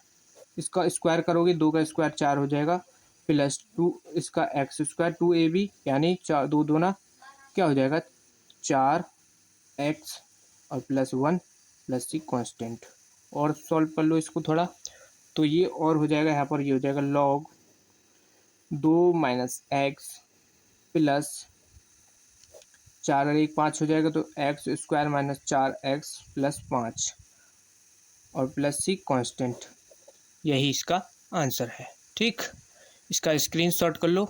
इसका स्क्वायर करोगे 2 का स्क्वायर 4 हो जाएगा, प्लस 2 इसका एक्स स्क्वायर 2ab यानी 4 2 दूना क्या हो जाएगा 4x और प्लस 1 प्लस सी कांस्टेंट। और सॉल्व कर लो इसको थोड़ा, तो ये और हो जाएगा, यहाँ पर ये हो जाएगा लॉग 2 माइनस एक्स प्लस 4 और 1 5 हो जाएगा, तो x square minus 4x plus 5 और प्लस सी कांस्टेंट। यही इसका आंसर है। ठीक, इसका स्क्रीनशॉट कर लो।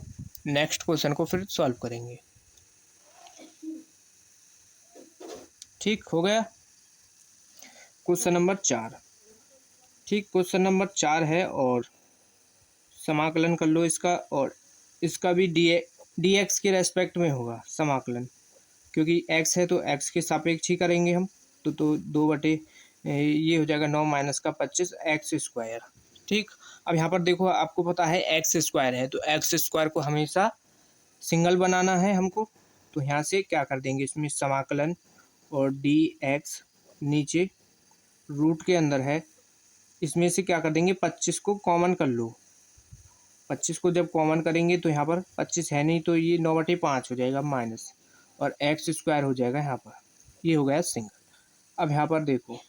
नेक्स्ट क्वेश्चन को फिर सॉल्व करेंगे। ठीक हो गया। Question number 4। ठीक, क्वेश्चन नंबर 4 है और समाकलन कर लो इसका, और इसका भी डी एक्स के रेस्पेक्ट में होगा समाकलन, क्योंकि एक्स है तो एक्स के सापेक्ष ही करेंगे हम। तो 2 बटे ये हो जाएगा 9 माइनस का 25 एक्स स्क्वायर। ठीक, अब यहाँ पर देखो, आपको पता है एक्स स्क्वायर है, तो एक्स स्क्वायर को हमेशा सिंगल बनाना है हमको। तो यहाँ से क्या कर देंगे, इसमें समाकलन और डी एक्स नीचे रूट के अंदर है, इसमें से क्या कर देंगे 25 को कॉमन कर लो। 25 को जब कॉमन करेंगे तो यहाँ पर 25 है नहीं, तो ये 9/5 हो जाएगा माइनस, और एक्स स्क्वायर हो जाएगा यहाँ पर। ये हो गया सिंगल। अब यहाँ पर देखो,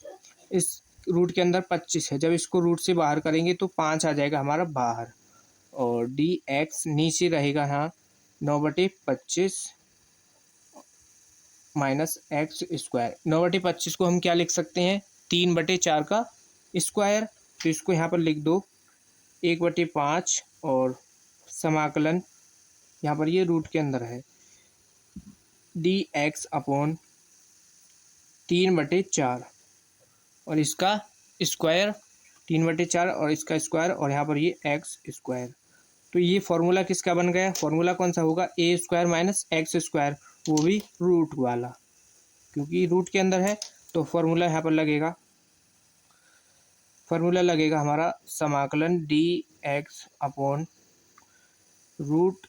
इस रूट के अंदर 25 है, जब इसको रूट से बाहर करेंगे तो 5 आ जाएगा हमारा बाहर, और डी एक्स नीचे रहेगा यहाँ 9/25 माइनस एक्स स्क्वायर। 9/25 को हम क्या लिख सकते हैं, 3/4 का स्क्वायर। तो इसको यहाँ पर लिख दो 1/5, और समाकलन यहाँ पर ये रूट के अंदर है डी एक्स अपॉन 3/4, और इसका स्क्वायर 3/4 और इसका स्क्वायर, और यहाँ पर ये एक्स स्क्वायर। तो ये फॉर्मूला किसका बन गया, फॉर्मूला कौन सा होगा, ए स्क्वायर माइनस एक्स स्क्वायर, वो भी रूट वाला, क्योंकि रूट के अंदर है। तो फॉर्मूला यहाँ पर लगेगा, फॉर्मूला लगेगा हमारा समाकलन डी एक्स अपॉन रूट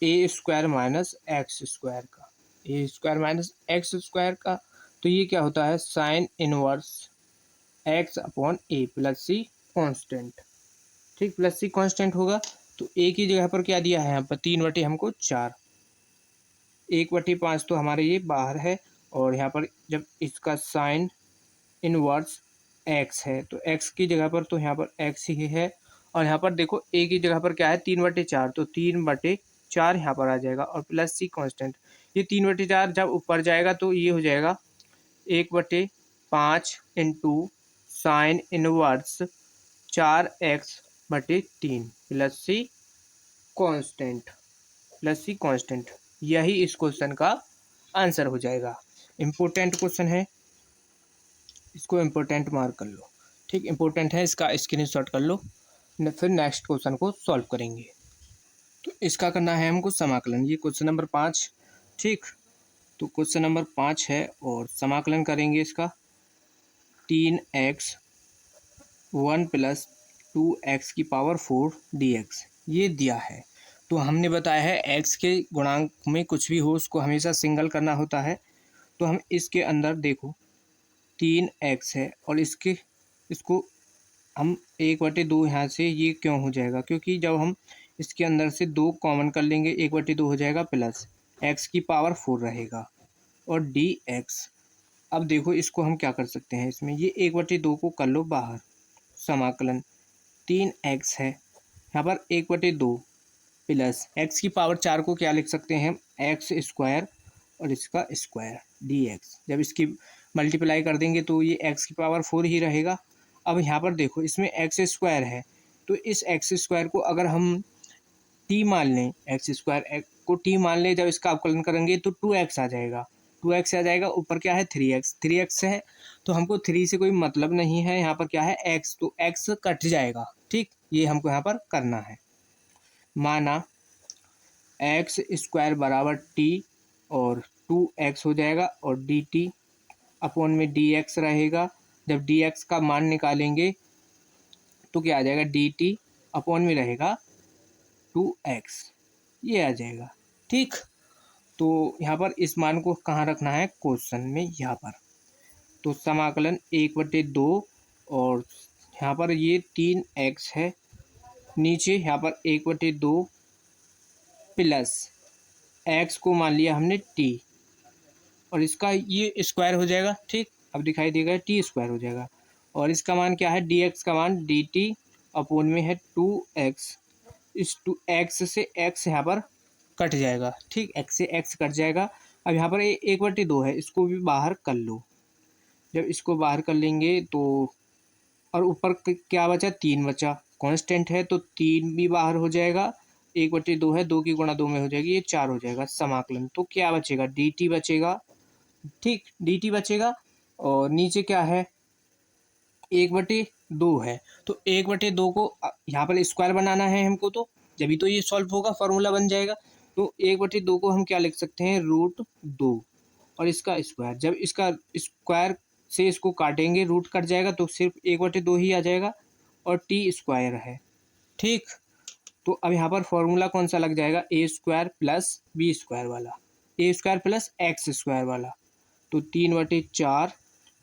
ए स्क्वायर माइनस एक्स स्क्वायर का, ए स्क्वायर माइनस एक्स स्क्वायर का। तो ये क्या होता है, sign inverse x upon a plus c constant. ठीक, प्लस सी कॉन्स्टेंट होगा, तो ए की जगह पर क्या दिया है यहाँ पर 3/4, 1/5 तो हमारे ये बाहर है, और यहाँ पर जब इसका साइन इनवर्स एक्स है तो एक्स की जगह पर तो यहाँ पर एक्स ही है, और यहाँ पर देखो ए की जगह पर क्या है 3/4, तो 3/4 यहाँ पर आ जाएगा, और प्लस सी कांस्टेंट। ये 3/4 जब ऊपर जाएगा तो ये हो जाएगा 1/5 into sine inverse 4x/3 plus c constant, plus c constant. यही इस क्वेश्चन का आंसर हो जाएगा। इम्पोर्टेंट क्वेश्चन है, इसको इम्पोर्टेंट मार्क कर लो। ठीक, इम्पोर्टेंट है, इसका स्क्रीनशॉट कर लो। फिर नेक्स्ट क्वेश्चन को सॉल्व करेंगे। तो इसका करना है हमको समाकलन, ये क्वेश्चन नंबर 5। ठीक, तो क्वेश्चन नंबर 5 है और समाकलन करेंगे इसका 3x 1 + 2x⁴ dx, ये दिया है। तो हमने बताया है x के गुणांक में कुछ भी हो उसको हमेशा सिंगल करना होता है। तो हम इसके अंदर देखो 3x है, और इसको हम 1/2 यहाँ से, ये क्यों हो जाएगा, क्योंकि जब हम इसके अंदर से 2 कॉमन कर लेंगे 1/2 हो जाएगा, प्लस x⁴ रहेगा, और dx। अब देखो इसको हम क्या कर सकते हैं, इसमें ये 1/2 को कर लो बाहर, समाकलन 3x है, यहाँ पर 1/2 प्लस x⁴ को क्या लिख सकते हैं, एक्स स्क्वायर और इसका स्क्वायर dx। जब इसकी मल्टीप्लाई कर देंगे तो ये x⁴ ही रहेगा। अब यहाँ पर देखो इसमें एक्स स्क्वायर है, तो इस एक्स स्क्वायर को अगर हम टी मान लें, एक्स स्क्वायर को टी मान लें, जब इसका अवकलन करेंगे तो 2x आ जाएगा, 2x आ जाएगा। ऊपर क्या है 3x है, तो हमको 3 से कोई मतलब नहीं है, यहाँ पर क्या है x, तो x कट जाएगा। ठीक, ये हमको यहाँ पर करना है। माना एक्स स्क्वायर बराबर टी और 2x हो जाएगा, और dt अपॉन में dx रहेगा। जब dx का मान निकालेंगे तो क्या आ जाएगा, dt अपॉन में रहेगा 2x, ये आ जाएगा। ठीक, तो यहाँ पर इस मान को कहाँ रखना है, क्वेश्चन में यहाँ पर। तो समाकलन 1/2, और यहाँ पर ये 3x है, नीचे यहाँ पर 1/2 प्लस x को मान लिया हमने t, और इसका ये स्क्वायर हो जाएगा। ठीक, अब दिखाई देगा t² हो जाएगा, और इसका मान क्या है, dx का मान dt अपॉन में है 2x। इस 2x से x यहाँ पर कट जाएगा। ठीक, x से x कट जाएगा। अब यहाँ पर 1/2 है, इसको भी बाहर कर लो। जब इसको बाहर कर लेंगे तो और ऊपर क्या बचा, 3 बचा, कांस्टेंट है तो 3 भी बाहर हो जाएगा, 1/2 है, 2 की गुणा 2 में हो जाएगी, ये 4 हो जाएगा समाकलन। तो क्या बचेगा, डी टी बचेगा। ठीक, डी टी बचेगा। और नीचे क्या है, 1/2 है, तो 1/2 को यहाँ पर स्क्वायर बनाना है हमको, तो जब तो ये सॉल्व होगा, फॉर्मूला बन जाएगा। तो 1/2 को हम क्या लिख सकते हैं, √2 और इसका स्क्वायर। जब इसका स्क्वायर से इसको काटेंगे, रूट कट जाएगा तो सिर्फ 1/2 ही आ जाएगा और टी स्क्वायर है। ठीक, तो अब यहाँ पर फॉर्मूला कौन सा लग जाएगा, a² + b² वाला, a² + x² वाला। तो 3/4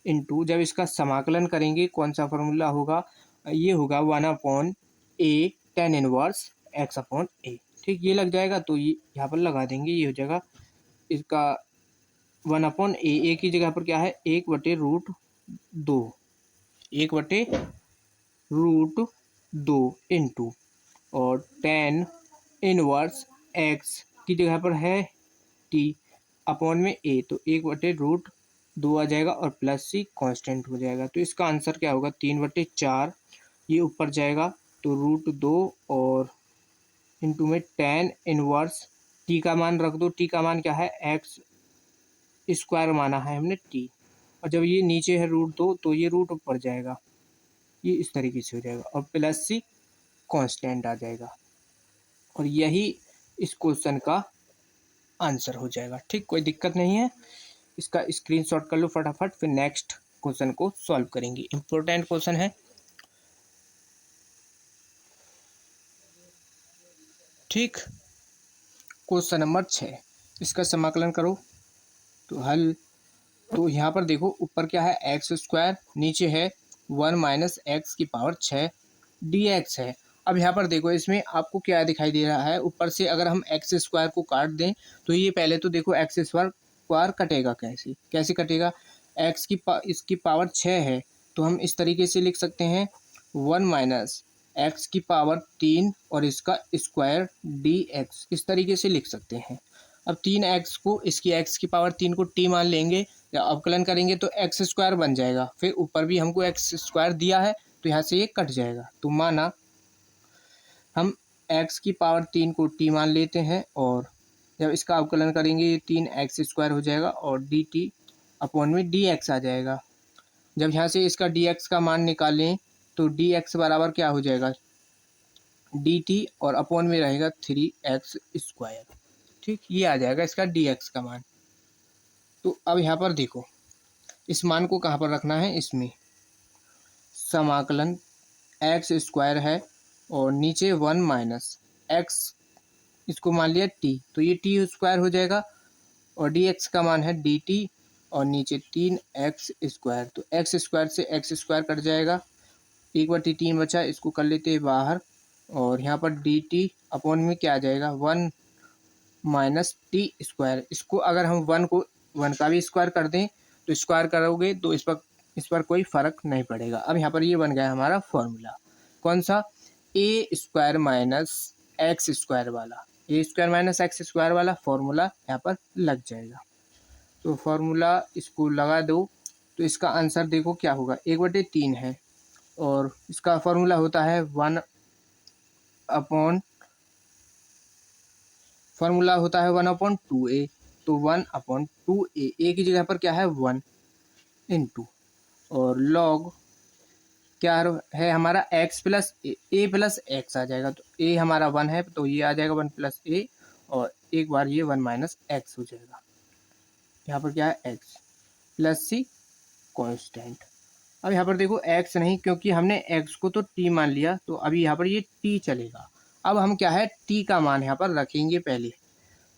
इंटू, जब इसका समाकलन करेंगे कौन सा फॉर्मूला होगा, ये होगा 1/a tan इनवर्स x/a। ठीक, ये लग जाएगा, तो ये यहाँ पर लगा देंगे, ये हो जाएगा इसका 1/a। ए की जगह पर क्या है, 1/√2, 1/√2 इंटू, और tan इनवर्स x की जगह पर है t अपॉन में a, तो 1/√2 आ जाएगा और प्लस c कांस्टेंट हो जाएगा। तो इसका आंसर क्या होगा, 3/4, ये ऊपर जाएगा तो √2 और इंटू में tan इनवर्स, t का मान रख दो, t का मान क्या है, x² माना है हमने t, और जब ये नीचे है √2 तो ये रूट ऊपर जाएगा, ये इस तरीके से हो जाएगा और प्लस c कांस्टेंट आ जाएगा, और यही इस क्वेश्चन का आंसर हो जाएगा। ठीक, कोई दिक्कत नहीं है, इसका स्क्रीनशॉट कर लो फटाफट, फिर नेक्स्ट क्वेश्चन को सॉल्व करेंगे। इंपॉर्टेंट क्वेश्चन है। ठीक, क्वेश्चन नंबर 6, इसका समाकलन करो तो हल। तो यहाँ पर देखो, ऊपर क्या है, x², नीचे है 1 - x⁻6 dx है। अब यहाँ पर देखो, इसमें आपको क्या दिखाई दे रहा है, ऊपर से अगर हम x² को काट दें तो ये पहले तो देखो x² कटेगा, कैसे कटेगा, इसकी पावर 6 है, तो हम इस तरीके से लिख सकते हैं 1 - x⁻3 और इसका स्क्वायर dx, इस तरीके से लिख सकते हैं। अब 3x को, इसकी x⁻3 को t मान लेंगे या अवकलन करेंगे तो x² बन जाएगा, फिर ऊपर भी हमको x² दिया है तो यहाँ से ये कट जाएगा। तो माना हम x⁻3 को t मान लेते हैं, और जब इसका अवकलन करेंगे ये 3x² हो जाएगा और dt अपॉन में dx आ जाएगा। जब यहाँ से इसका dx का मान निकालें तो dx बराबर क्या हो जाएगा, dt और अपॉन में रहेगा 3x²। ठीक, ये आ जाएगा इसका dx का मान। तो अब यहाँ पर देखो, इस मान को कहाँ पर रखना है, इसमें समाकलन x² है और नीचे 1 - x, इसको मान लिया t, तो ये t² हो जाएगा और dx का मान है dt और नीचे 3x², तो x² से x² कट जाएगा, 1/3 बचा, इसको कर लेते हैं बाहर, और यहाँ पर dt अपॉन में क्या आ जाएगा, 1 - t²। इसको अगर हम 1 का भी स्क्वायर कर दें तो स्क्वायर करोगे तो इस पर कोई फ़र्क नहीं पड़ेगा। अब यहाँ पर ये बन गया हमारा फॉर्मूला, कौन सा, a² - x² वाला, a² - x² वाला फॉर्मूला यहाँ पर लग जाएगा। तो फॉर्मूला इसको लगा दो तो इसका आंसर देखो क्या होगा, 1/3 है और इसका फॉर्मूला होता है 1 अपॉन 2a, तो 1/2a, a की जगह पर क्या है 1 इंटू, और लॉग क्या है हमारा x plus a plus x आ जाएगा, तो a हमारा 1 है तो ये आ जाएगा 1 + a, और एक बार ये 1 - x हो जाएगा, यहाँ पर क्या है x प्लस c कांस्टेंट। अब यहाँ पर देखो x नहीं, क्योंकि हमने x को तो t मान लिया, तो अभी यहाँ पर ये t चलेगा। अब हम क्या है, t का मान यहाँ पर रखेंगे पहले,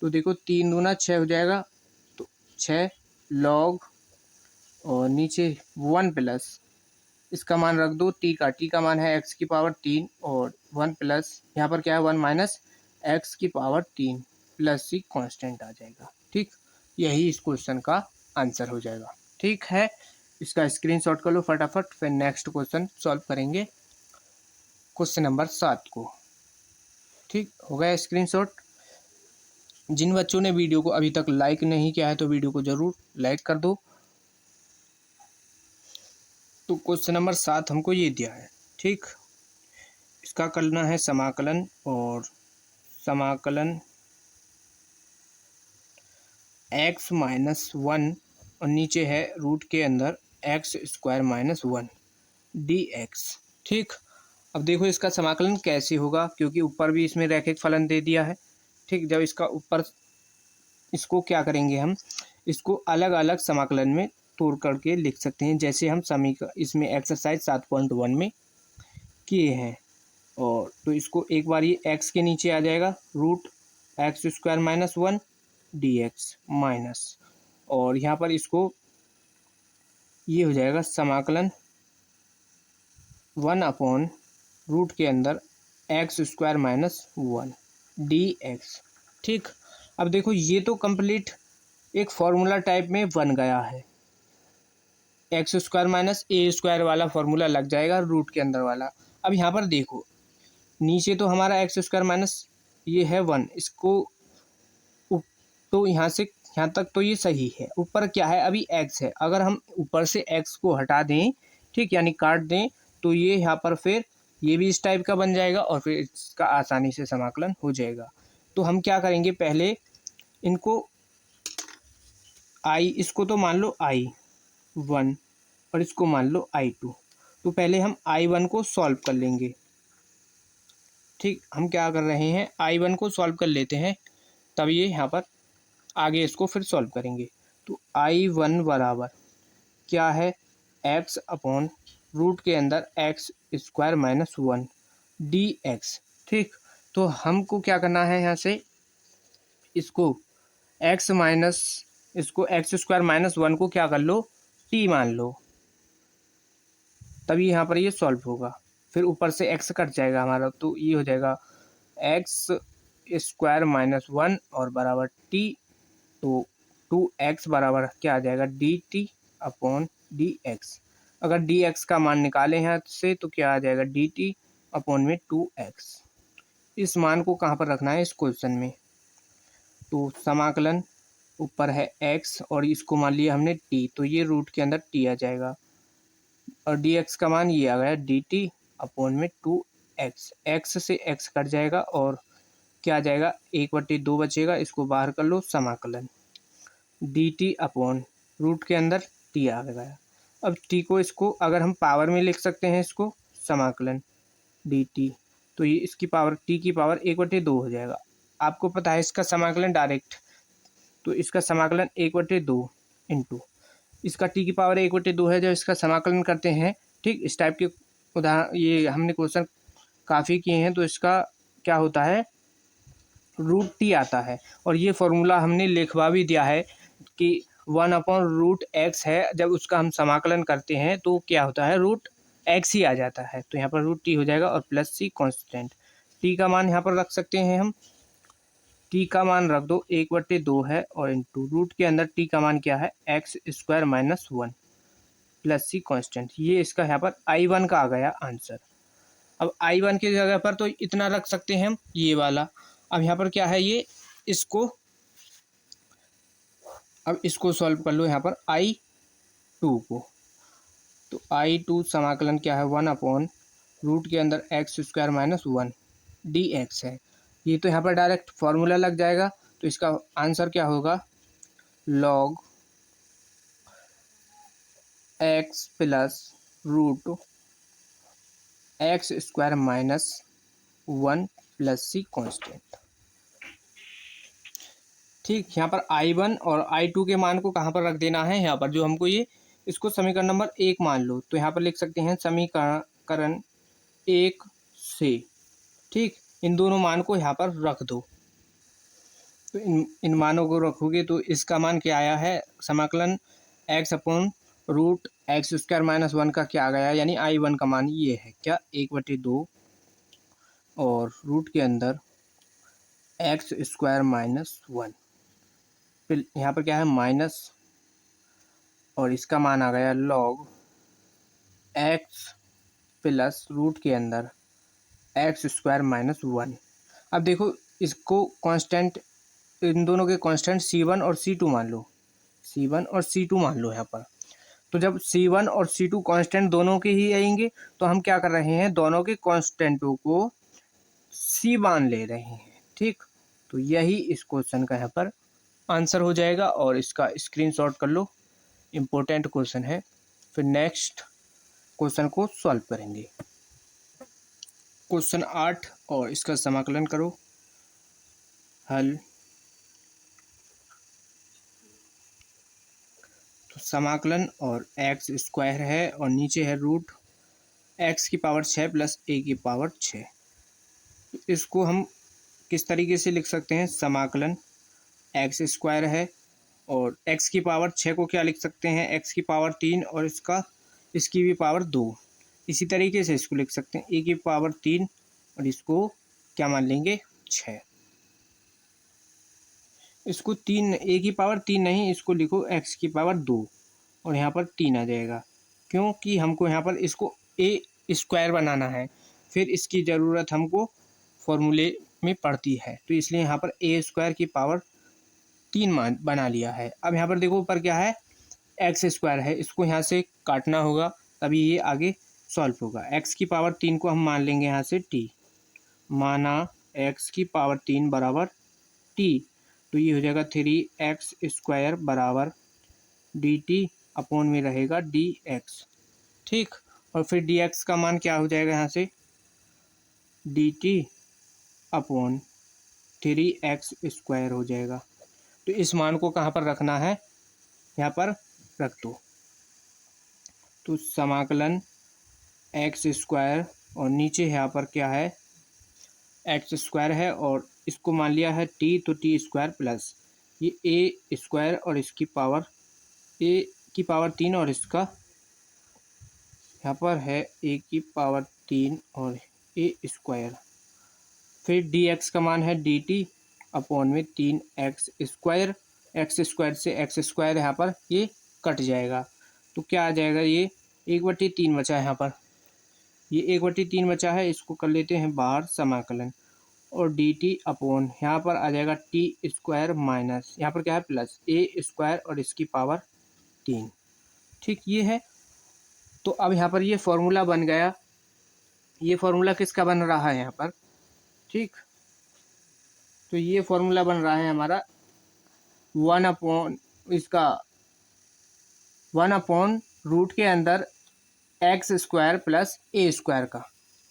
तो देखो 3 दूना 6 हो जाएगा, तो 6 लॉग, और नीचे 1 प्लस, इसका मान रख दो t का मान है x⁻3 और 1 प्लस, यहाँ पर क्या है 1 - x⁻3 प्लस c कांस्टेंट आ जाएगा। ठीक, यही इस क्वेश्चन का आंसर हो जाएगा। ठीक है, इसका स्क्रीनशॉट कर लो फटाफट, फिर नेक्स्ट क्वेश्चन सॉल्व करेंगे, क्वेश्चन नंबर 7 को। ठीक, हो गया स्क्रीनशॉट। जिन बच्चों ने वीडियो को अभी तक लाइक नहीं किया है तो वीडियो को ज़रूर लाइक कर दो। तो क्वेश्चन नंबर 7 हमको ये दिया है। ठीक, इसका करना है समाकलन, और समाकलन x माइनस वन और नीचे है रूट के अंदर x square minus one D x. ठीक, अब देखो इसका समाकलन कैसे होगा, क्योंकि ऊपर भी इसमें रैखिक फलन दे दिया है। ठीक, जब इसका ऊपर, इसको क्या करेंगे हम, इसको अलग अलग समाकलन में तोड़ करके लिख सकते हैं, जैसे हम इसमें एक्सरसाइज 7.1 में किए हैं। और तो इसको एक बार ये एक्स के नीचे आ जाएगा root x square minus one D X minus, और यहाँ पर इसको ये हो जाएगा समाकलन 1 रूट के अंदर x square minus one D x. ठीक, अब देखो ये तो कंप्लीट एक फॉर्मूला टाइप में बन गया है। X square minus a square वाला फॉर्मूला लग जाएगा रूट के अंदर वाला। अब यहाँ पर देखो नीचे तो हमारा एक्स स्क्वायर माइनस ये है वन, इसको तो यहाँ से यहाँ तक तो ये सही है। ऊपर क्या है, अभी एक्स है, अगर हम ऊपर से एक्स को हटा दें, ठीक, यानी काट दें, तो ये यहाँ पर फिर ये भी इस टाइप का बन जाएगा और फिर इसका आसानी से समाकलन हो जाएगा। तो हम क्या करेंगे, पहले इनको आई, इसको तो मान लो आई वन और इसको मान लो आई टू, तो पहले हम आई वन को सॉल्व कर लेंगे। ठीक, हम क्या कर रहे हैं, आई वन को सॉल्व कर लेते हैं, तब ये यहाँ पर आगे इसको फिर सॉल्व करेंगे। तो आई वन बराबर क्या है, एक्स अपॉन रूट के अंदर x square minus one D x. ठीक, तो हमको क्या करना है, यहाँ से इसको एक्स माइनस, इसको एक्स स्क्वायर माइनस वन को क्या कर लो, टी मान लो, तभी यहाँ पर ये सॉल्व होगा। फिर ऊपर से एक्स कट जाएगा हमारा, तो ये हो जाएगा एक्स स्क्वायर माइनस वन और बराबर टी, तो 2x बराबर क्या आ जाएगा, D t upon D x. अगर डी एक्स का मान निकालें यहाँ से तो क्या आ जाएगा, डी टी अपॉन में 2x। इस मान को कहाँ पर रखना है, इस क्वेश्चन में। तो समाकलन ऊपर है x और इसको मान लिया हमने t, तो ये रूट के अंदर t आ जाएगा, और dx का मान ये आ गया dt अपॉन में 2x। x से x कट जाएगा और क्या आ जाएगा, 1/2 बचेगा, इसको बाहर कर लो, समाकलन dt अपॉन रूट के अंदर t आ गया। अब t को, इसको अगर हम पावर में लिख सकते हैं, इसको समाकलन dt, तो ये इसकी पावर t की पावर 1/2 हो जाएगा। आपको पता है इसका समाकलन डायरेक्ट, तो इसका समाकलन 1/2 इंटू इसका t की पावर 1/2 है। जब इसका समाकलन करते हैं, ठीक, इस टाइप के उदाहरण ये हमने क्वेश्चन काफ़ी किए हैं, तो इसका क्या होता है, रूट टी आता है। और ये फॉर्मूला हमने लिखवा भी दिया है कि 1/√x है, जब उसका हम समाकलन करते हैं तो क्या होता है, रूट एक्स ही आ जाता है, तो यहाँ पर रूट टी हो जाएगा और प्लस सी कॉन्स्टेंट। टी का मान यहाँ पर रख सकते हैं हम, टी का मान रख दो 1/2 है, और इंटू रूट के अंदर टी का मान क्या है, x square minus one plus c constant. ये इसका यहाँ पर आई वन का आ गया आंसर। अब आई वन की जगह पर तो इतना रख सकते हैं हम, ये वाला। अब यहाँ पर क्या है, ये इसको, अब इसको सॉल्व कर लो यहाँ पर आई टू को, तो आई टू समाकलन क्या है, 1/रूट के अंदर x square minus one D x है। ये तो यहाँ पर डायरेक्ट फॉर्मूला लग जाएगा, तो इसका आंसर क्या होगा, log x plus root x square minus one plus c constant. ठीक, यहाँ पर आई वन और आई टू के मान को कहाँ पर रख देना है, यहाँ पर जो हमको ये, इसको समीकरण नंबर 1 मान लो, तो यहाँ पर लिख सकते हैं समीकरण 1 से। ठीक, इन दोनों मान को यहाँ पर रख दो, तो इन मानों को रखोगे तो इसका मान क्या आया है, समाकलन X upon root x square minus one का क्या आ गया, यानी आई वन का मान ये है क्या, 1/2 और रूट के अंदर एक्स स्क्वायर माइनस वन, फिर यहाँ पर क्या है माइनस, और इसका मान आ गया लॉग एक्स प्लस रूट के अंदर एक्स स्क्वायर माइनस वन। अब देखो इसको कांस्टेंट, इन दोनों के कांस्टेंट C1 और C2 मान लो, C1 और C2 मान लो यहाँ पर, तो जब C1 और C2 कांस्टेंट दोनों के ही आएंगे तो हम क्या कर रहे हैं, दोनों के कांस्टेंटों को C मान ले रहे हैं। ठीक, तो यही इस क्वेश्चन का यहाँ पर आंसर हो जाएगा और इसका स्क्रीनशॉट कर लो, इम्पोर्टेंट क्वेश्चन है। फिर नेक्स्ट क्वेश्चन को सॉल्व करेंगे। क्वेश्चन 8 और इसका समाकलन करो। हल। तो समाकलन और एक्स स्क्वायर है और नीचे है रूट एक्स की पावर 6 प्लस ए की पावर 6। इसको हम किस तरीके से लिख सकते हैं, समाकलन एक्स स्क्वायर है और एक्स की पावर 6 को क्या लिख सकते हैं, एक्स की पावर 3 और इसकी भी पावर 2। इसी तरीके से इसको लिख सकते हैं ए की पावर 3 और इसको क्या मान लेंगे, 6। इसको 3 ए की पावर 3 नहीं, इसको लिखो एक्स की पावर 2 और यहाँ पर 3 आ जाएगा, क्योंकि हमको यहाँ पर इसको ए स्क्वायर बनाना है, फिर इसकी ज़रूरत हमको फॉर्मूले में पड़ती है, तो इसलिए यहाँ पर ए स्क्वायर की पावर 3 मान बना लिया है। अब यहाँ पर देखो ऊपर क्या है, एक्स स्क्वायर है, इसको यहाँ से काटना होगा तभी ये आगे सॉल्व होगा। एक्स की पावर 3 को हम मान लेंगे यहाँ से टी, माना एक्स की पावर 3 बराबर टी, तो ये हो जाएगा 3x स्क्वायर बराबर डी टी अपॉन में रहेगा डी एक्स। ठीक, और फिर डी एक्स का मान क्या हो जाएगा यहाँ से, D t upon 3x square हो जाएगा। तो इस मान को कहाँ पर रखना है, यहाँ पर रख दो। तो समाकलन एक्स स्क्वायर और नीचे यहाँ पर क्या है, एक्स स्क्वायर है और इसको मान लिया है टी, तो टी स्क्वायर प्लस ये ए स्क्वायर और इसकी पावर ए की पावर 3 और इसका यहाँ पर है ए की पावर 3 और ए स्क्वायर। फिर डी एक्स का मान है डी टी अपॉन में 3x स्क्वायर, एक्स स्क्वायर से एक्स स्क्वायर यहाँ पर ये कट जाएगा, तो क्या आ जाएगा, ये 1/3 बचा है यहाँ पर, ये 1/3 बचा है, इसको कर लेते हैं बाहर समाकलन और डी टी अपॉन यहाँ पर आ जाएगा टी स्क्वायर माइनस यहाँ पर क्या है प्लस ए स्क्वायर और इसकी पावर 3। ठीक, ये है। तो अब यहाँ पर ये फॉर्मूला बन गया, ये फॉर्मूला किसका बन रहा है यहाँ पर, ठीक, तो ये फॉर्मूला बन रहा है हमारा 1/रूट के अंदर x square plus a square का।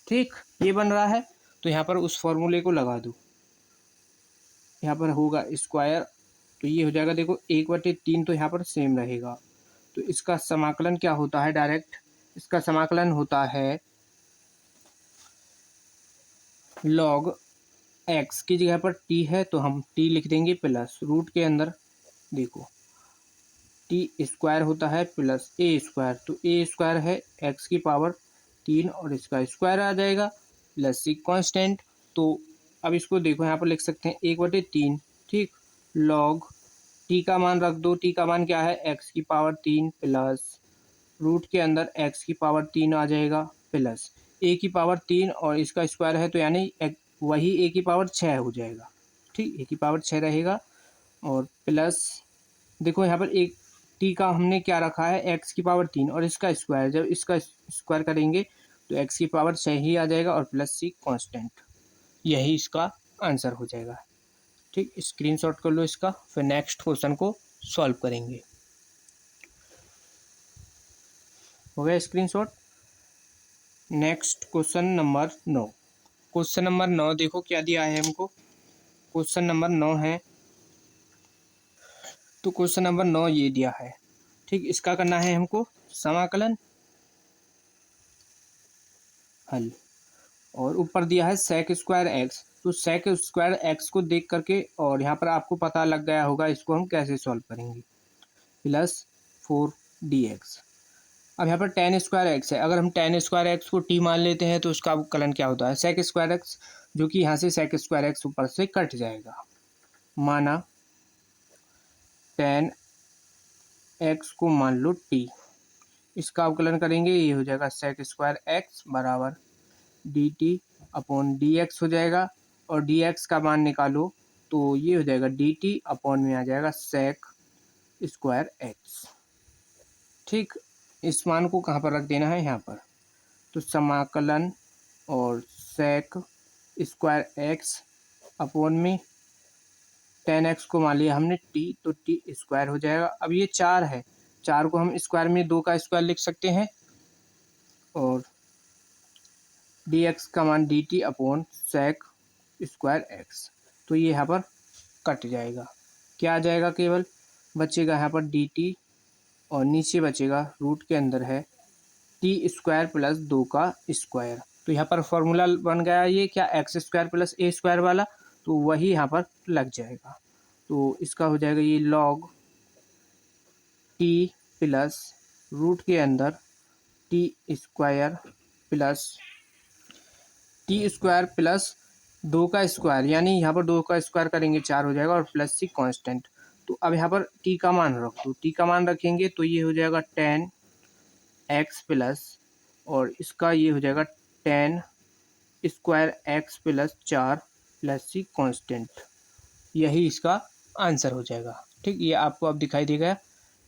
ठीक, ये बन रहा है, तो यहाँ पर उस फॉर्मूले को लगा दो, यहाँ पर होगा स्क्वायर, तो ये हो जाएगा देखो 1/3, तो यहाँ पर सेम रहेगा। तो इसका समाकलन क्या होता है, डायरेक्ट इसका समाकलन होता है लॉग एक्स की जगह पर टी है तो हम टी लिख देंगे प्लस रूट के अंदर देखो टी स्क्वायर होता है प्लस ए स्क्वायर, तो ए स्क्वायर है एक्स की पावर 3 और इसका स्क्वायर आ जाएगा प्लस सी कांस्टेंट। तो अब इसको देखो यहाँ पर लिख सकते हैं 1/3। ठीक, लॉग टी का मान रख दो, टी का मान क्या है एक्स की पावर 3 प्लस रूट के अंदर एक्स की पावर 3 आ जाएगा प्लस ए की पावर 3 और इसका स्क्वायर है तो यानी वही ए की पावर 6 हो जाएगा। ठीक, ए की पावर 6 रहेगा और प्लस देखो यहाँ पर एक टी का हमने क्या रखा है एक्स की पावर 3 और इसका स्क्वायर, जब इसका स्क्वायर करेंगे तो एक्स की पावर 6 ही आ जाएगा और प्लस सी कांस्टेंट, यही इसका आंसर हो जाएगा। ठीक, स्क्रीनशॉट कर लो इसका, फिर नेक्स्ट क्वेश्चन को सॉल्व करेंगे। हो गया screenshot. Next question number 9। Question number 9 देखो क्या दिया है हमको, क्वेश्चन नंबर 9 है, तो क्वेश्चन नंबर 9 ये दिया है। ठीक, इसका करना है हमको समाकलन हल और ऊपर दिया है सेक स्क्वायर एक्स, तो सेक स्क्वायर एक्स को देख करके और यहाँ पर आपको पता लग गया होगा इसको हम कैसे सॉल्व करेंगे, प्लस 4dx। अब यहाँ पर tan स्क्वायर एक्स है, अगर हम tan स्क्वायर एक्स को t मान लेते हैं तो उसका अवकलन क्या होता है सेक स्क्वायर एक्स, जो कि यहाँ से सेक स्क्वायर एक्स ऊपर से कट जाएगा, माना tan एक्स को मान लो t, इसका अवकलन करेंगे ये हो जाएगा सेक स्क्वायर एक्स बराबर D t upon D x हो जाएगा और डी एक्स का मान निकालो तो ये हो जाएगा डी टी अपॉन में आ जाएगा सेक स्क्वायर एक्स। ठीक, इस मान को कहाँ पर रख देना है, यहाँ पर। तो समाकलन और सेक स्क्वायर एक्स अपॉन में 10x को मान लिया हमने t, तो टी स्क्वायर हो जाएगा। अब ये 4 है, 4 को हम स्क्वायर में 2 का स्क्वायर लिख सकते हैं, और dx का मान dt upon sec square X. तो ये यहाँ पर कट जाएगा, क्या आ जाएगा, केवल बचेगा यहाँ पर dt और नीचे बचेगा रूट के अंदर है टी स्क्वायर प्लस 2 का स्क्वायर। तो यहाँ पर फॉर्मूला बन गया ये क्या, x square plus a square वाला, तो वही यहाँ पर लग जाएगा। तो इसका हो जाएगा ये लॉग टी प्लस रूट के अंदर टी स्क्वायर प्लस 2 का स्क्वायर, यानी यहाँ पर 2 का स्क्वायर करेंगे 4 हो जाएगा, और प्लस सी कांस्टेंट। तो अब यहाँ पर टी का मान रख दो, टी का मान रखेंगे तो ये हो जाएगा 10x प्लस, और इसका ये हो जाएगा 10 square x plus 4 plus c constant. यही इसका आंसर हो जाएगा। ठीक, ये आपको अब दिखाई देगा,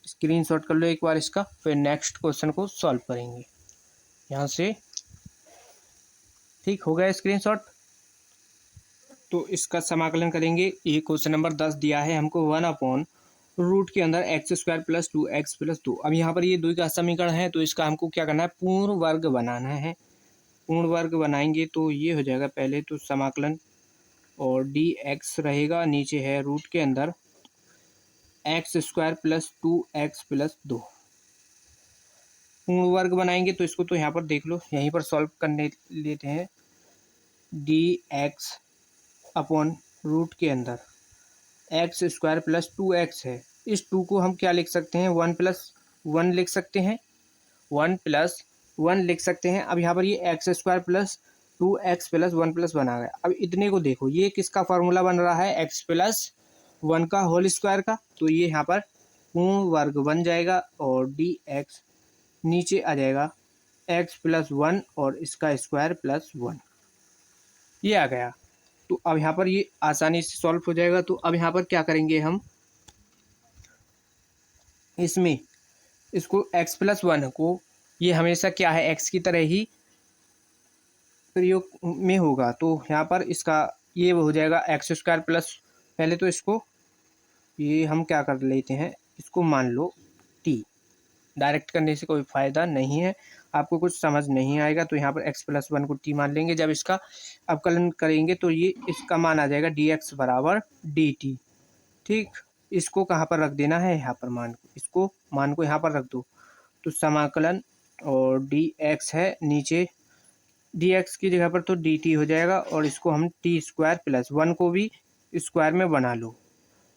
स्क्रीनशॉट कर लो एक बार इसका, फिर नेक्स्ट क्वेश्चन को सॉल्व करेंगे यहाँ से। ठीक हो गया स्क्रीनशॉट। तो इसका समाकलन करेंगे। ये क्वेश्चन नंबर 10 दिया है हमको, 1 रूट के अंदर x square plus 2x plus 2। अब यहाँ पर ये 2 का समीकरण है, तो इसका हमको क्या करना है, पूर्ण वर्ग बनाना है। पूर्ण वर्ग बनाएंगे तो ये हो जाएगा, पहले तो समाकलन और dx रहेगा, नीचे है रूट के अंदर x square plus 2x plus 2। पूर्ण वर्ग बनाएंगे तो इसको तो यहाँ पर देख लो, यहीं पर सॉल्व करने लेते हैं। dx अपॉन रूट के अंदर एक्स स्क्वायर प्लस 2x है, इस 2 को हम क्या लिख सकते हैं, 1 प्लस 1 लिख सकते हैं, 1 प्लस 1 लिख सकते हैं। अब यहाँ पर ये x square plus 2x plus 1 plus 1 आ गया। अब इतने को देखो, ये किसका फार्मूला बन रहा है, x प्लस 1 का होल स्क्वायर का, तो ये यहाँ पर पूर्ण वर्ग बन जाएगा, और dx नीचे आ जाएगा x प्लस 1 और इसका स्क्वायर प्लस 1, ये आ गया। तो अब यहाँ पर ये आसानी से सॉल्व हो जाएगा। तो अब यहाँ पर क्या करेंगे हम, इसमें इसको x प्लस 1 को, ये हमेशा क्या है, x की तरह ही प्रयोग में होगा, तो यहाँ पर इसका ये हो जाएगा एक्स स्क्वायर प्लस, पहले तो इसको ये हम क्या कर लेते हैं, इसको मान लो t। डायरेक्ट करने से कोई फ़ायदा नहीं है, आपको कुछ समझ नहीं आएगा, तो यहाँ पर x प्लस 1 को t मान लेंगे। जब इसका अवकलन करेंगे तो ये इसका मान आ जाएगा dx बराबर dt। ठीक, इसको कहाँ पर रख देना है, यहाँ पर मान को, इसको मान को यहाँ पर रख दो। तो समाकलन और dx है, नीचे dx की जगह पर तो dt हो जाएगा, और इसको हम t स्क्वायर प्लस 1 को भी स्क्वायर में बना लो।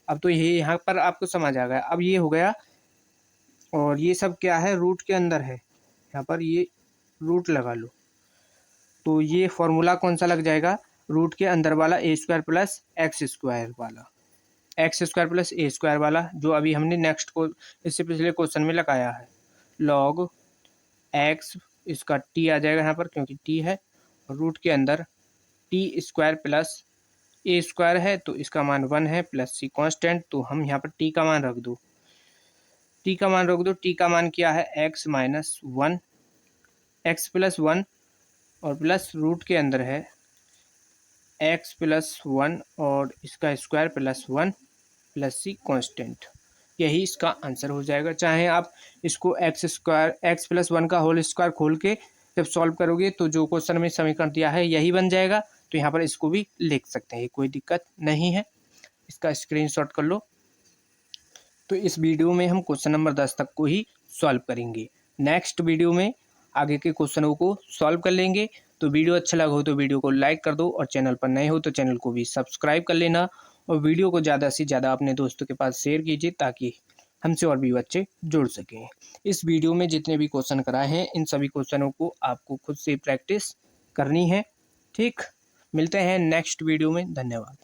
अब तो ये यहाँ पर आपको समझ आ गया। अब ये हो गया, और ये सब क्या है, रूट के अंदर है, यहाँ पर ये रूट लगा लो। तो ये फॉर्मूला कौन सा लग जाएगा, रूट के अंदर वाला ए स्क्वायर प्लस एक्स स्क्वायर वाला, x square plus a square वाला, जो अभी हमने नेक्स्ट को इससे पिछले क्वेश्चन में लगाया है। लॉग एक्स, इसका टी आ जाएगा यहाँ पर क्योंकि टी है, और रूट के अंदर T square plus a square है, तो इसका मान 1 है, प्लस सी कांस्टेंट। तो हम यहाँ पर टी का मान रख दो, टी का मान रख दो। टी का मान क्या है, एक्स माइनस 1, एक्स प्लस 1 और प्लस रूट के अंदर है एक्स प्लस 1 और इसका square plus 1 plus c constant. यही इसका आंसर हो जाएगा। चाहे आप इसको एक्स स्क्वायर एक्स प्लस 1 का होल स्क्वायर खोल के जब सॉल्व करोगे तो जो क्वेश्चन में समीकरण दिया है यही बन जाएगा। तो यहाँ पर इसको भी लिख सकते हैं, कोई दिक्कत नहीं है। इसका स्क्रीनशॉट कर लो। तो इस वीडियो में हम क्वेश्चन नंबर 10 तक को ही सॉल्व करेंगे। नेक्स्ट वीडियो में आगे के क्वेश्चनों को सॉल्व कर लेंगे। तो वीडियो अच्छा लगा हो तो वीडियो को लाइक कर दो, और चैनल पर नए हो तो चैनल को भी सब्सक्राइब कर लेना, और वीडियो को ज़्यादा से ज़्यादा अपने दोस्तों के पास शेयर कीजिए ताकि हमसे और भी बच्चे जुड़ सकें। इस वीडियो में जितने भी क्वेश्चन कराए हैं इन सभी क्वेश्चनों को आपको खुद से प्रैक्टिस करनी है। ठीक, मिलते हैं नेक्स्ट वीडियो में। धन्यवाद।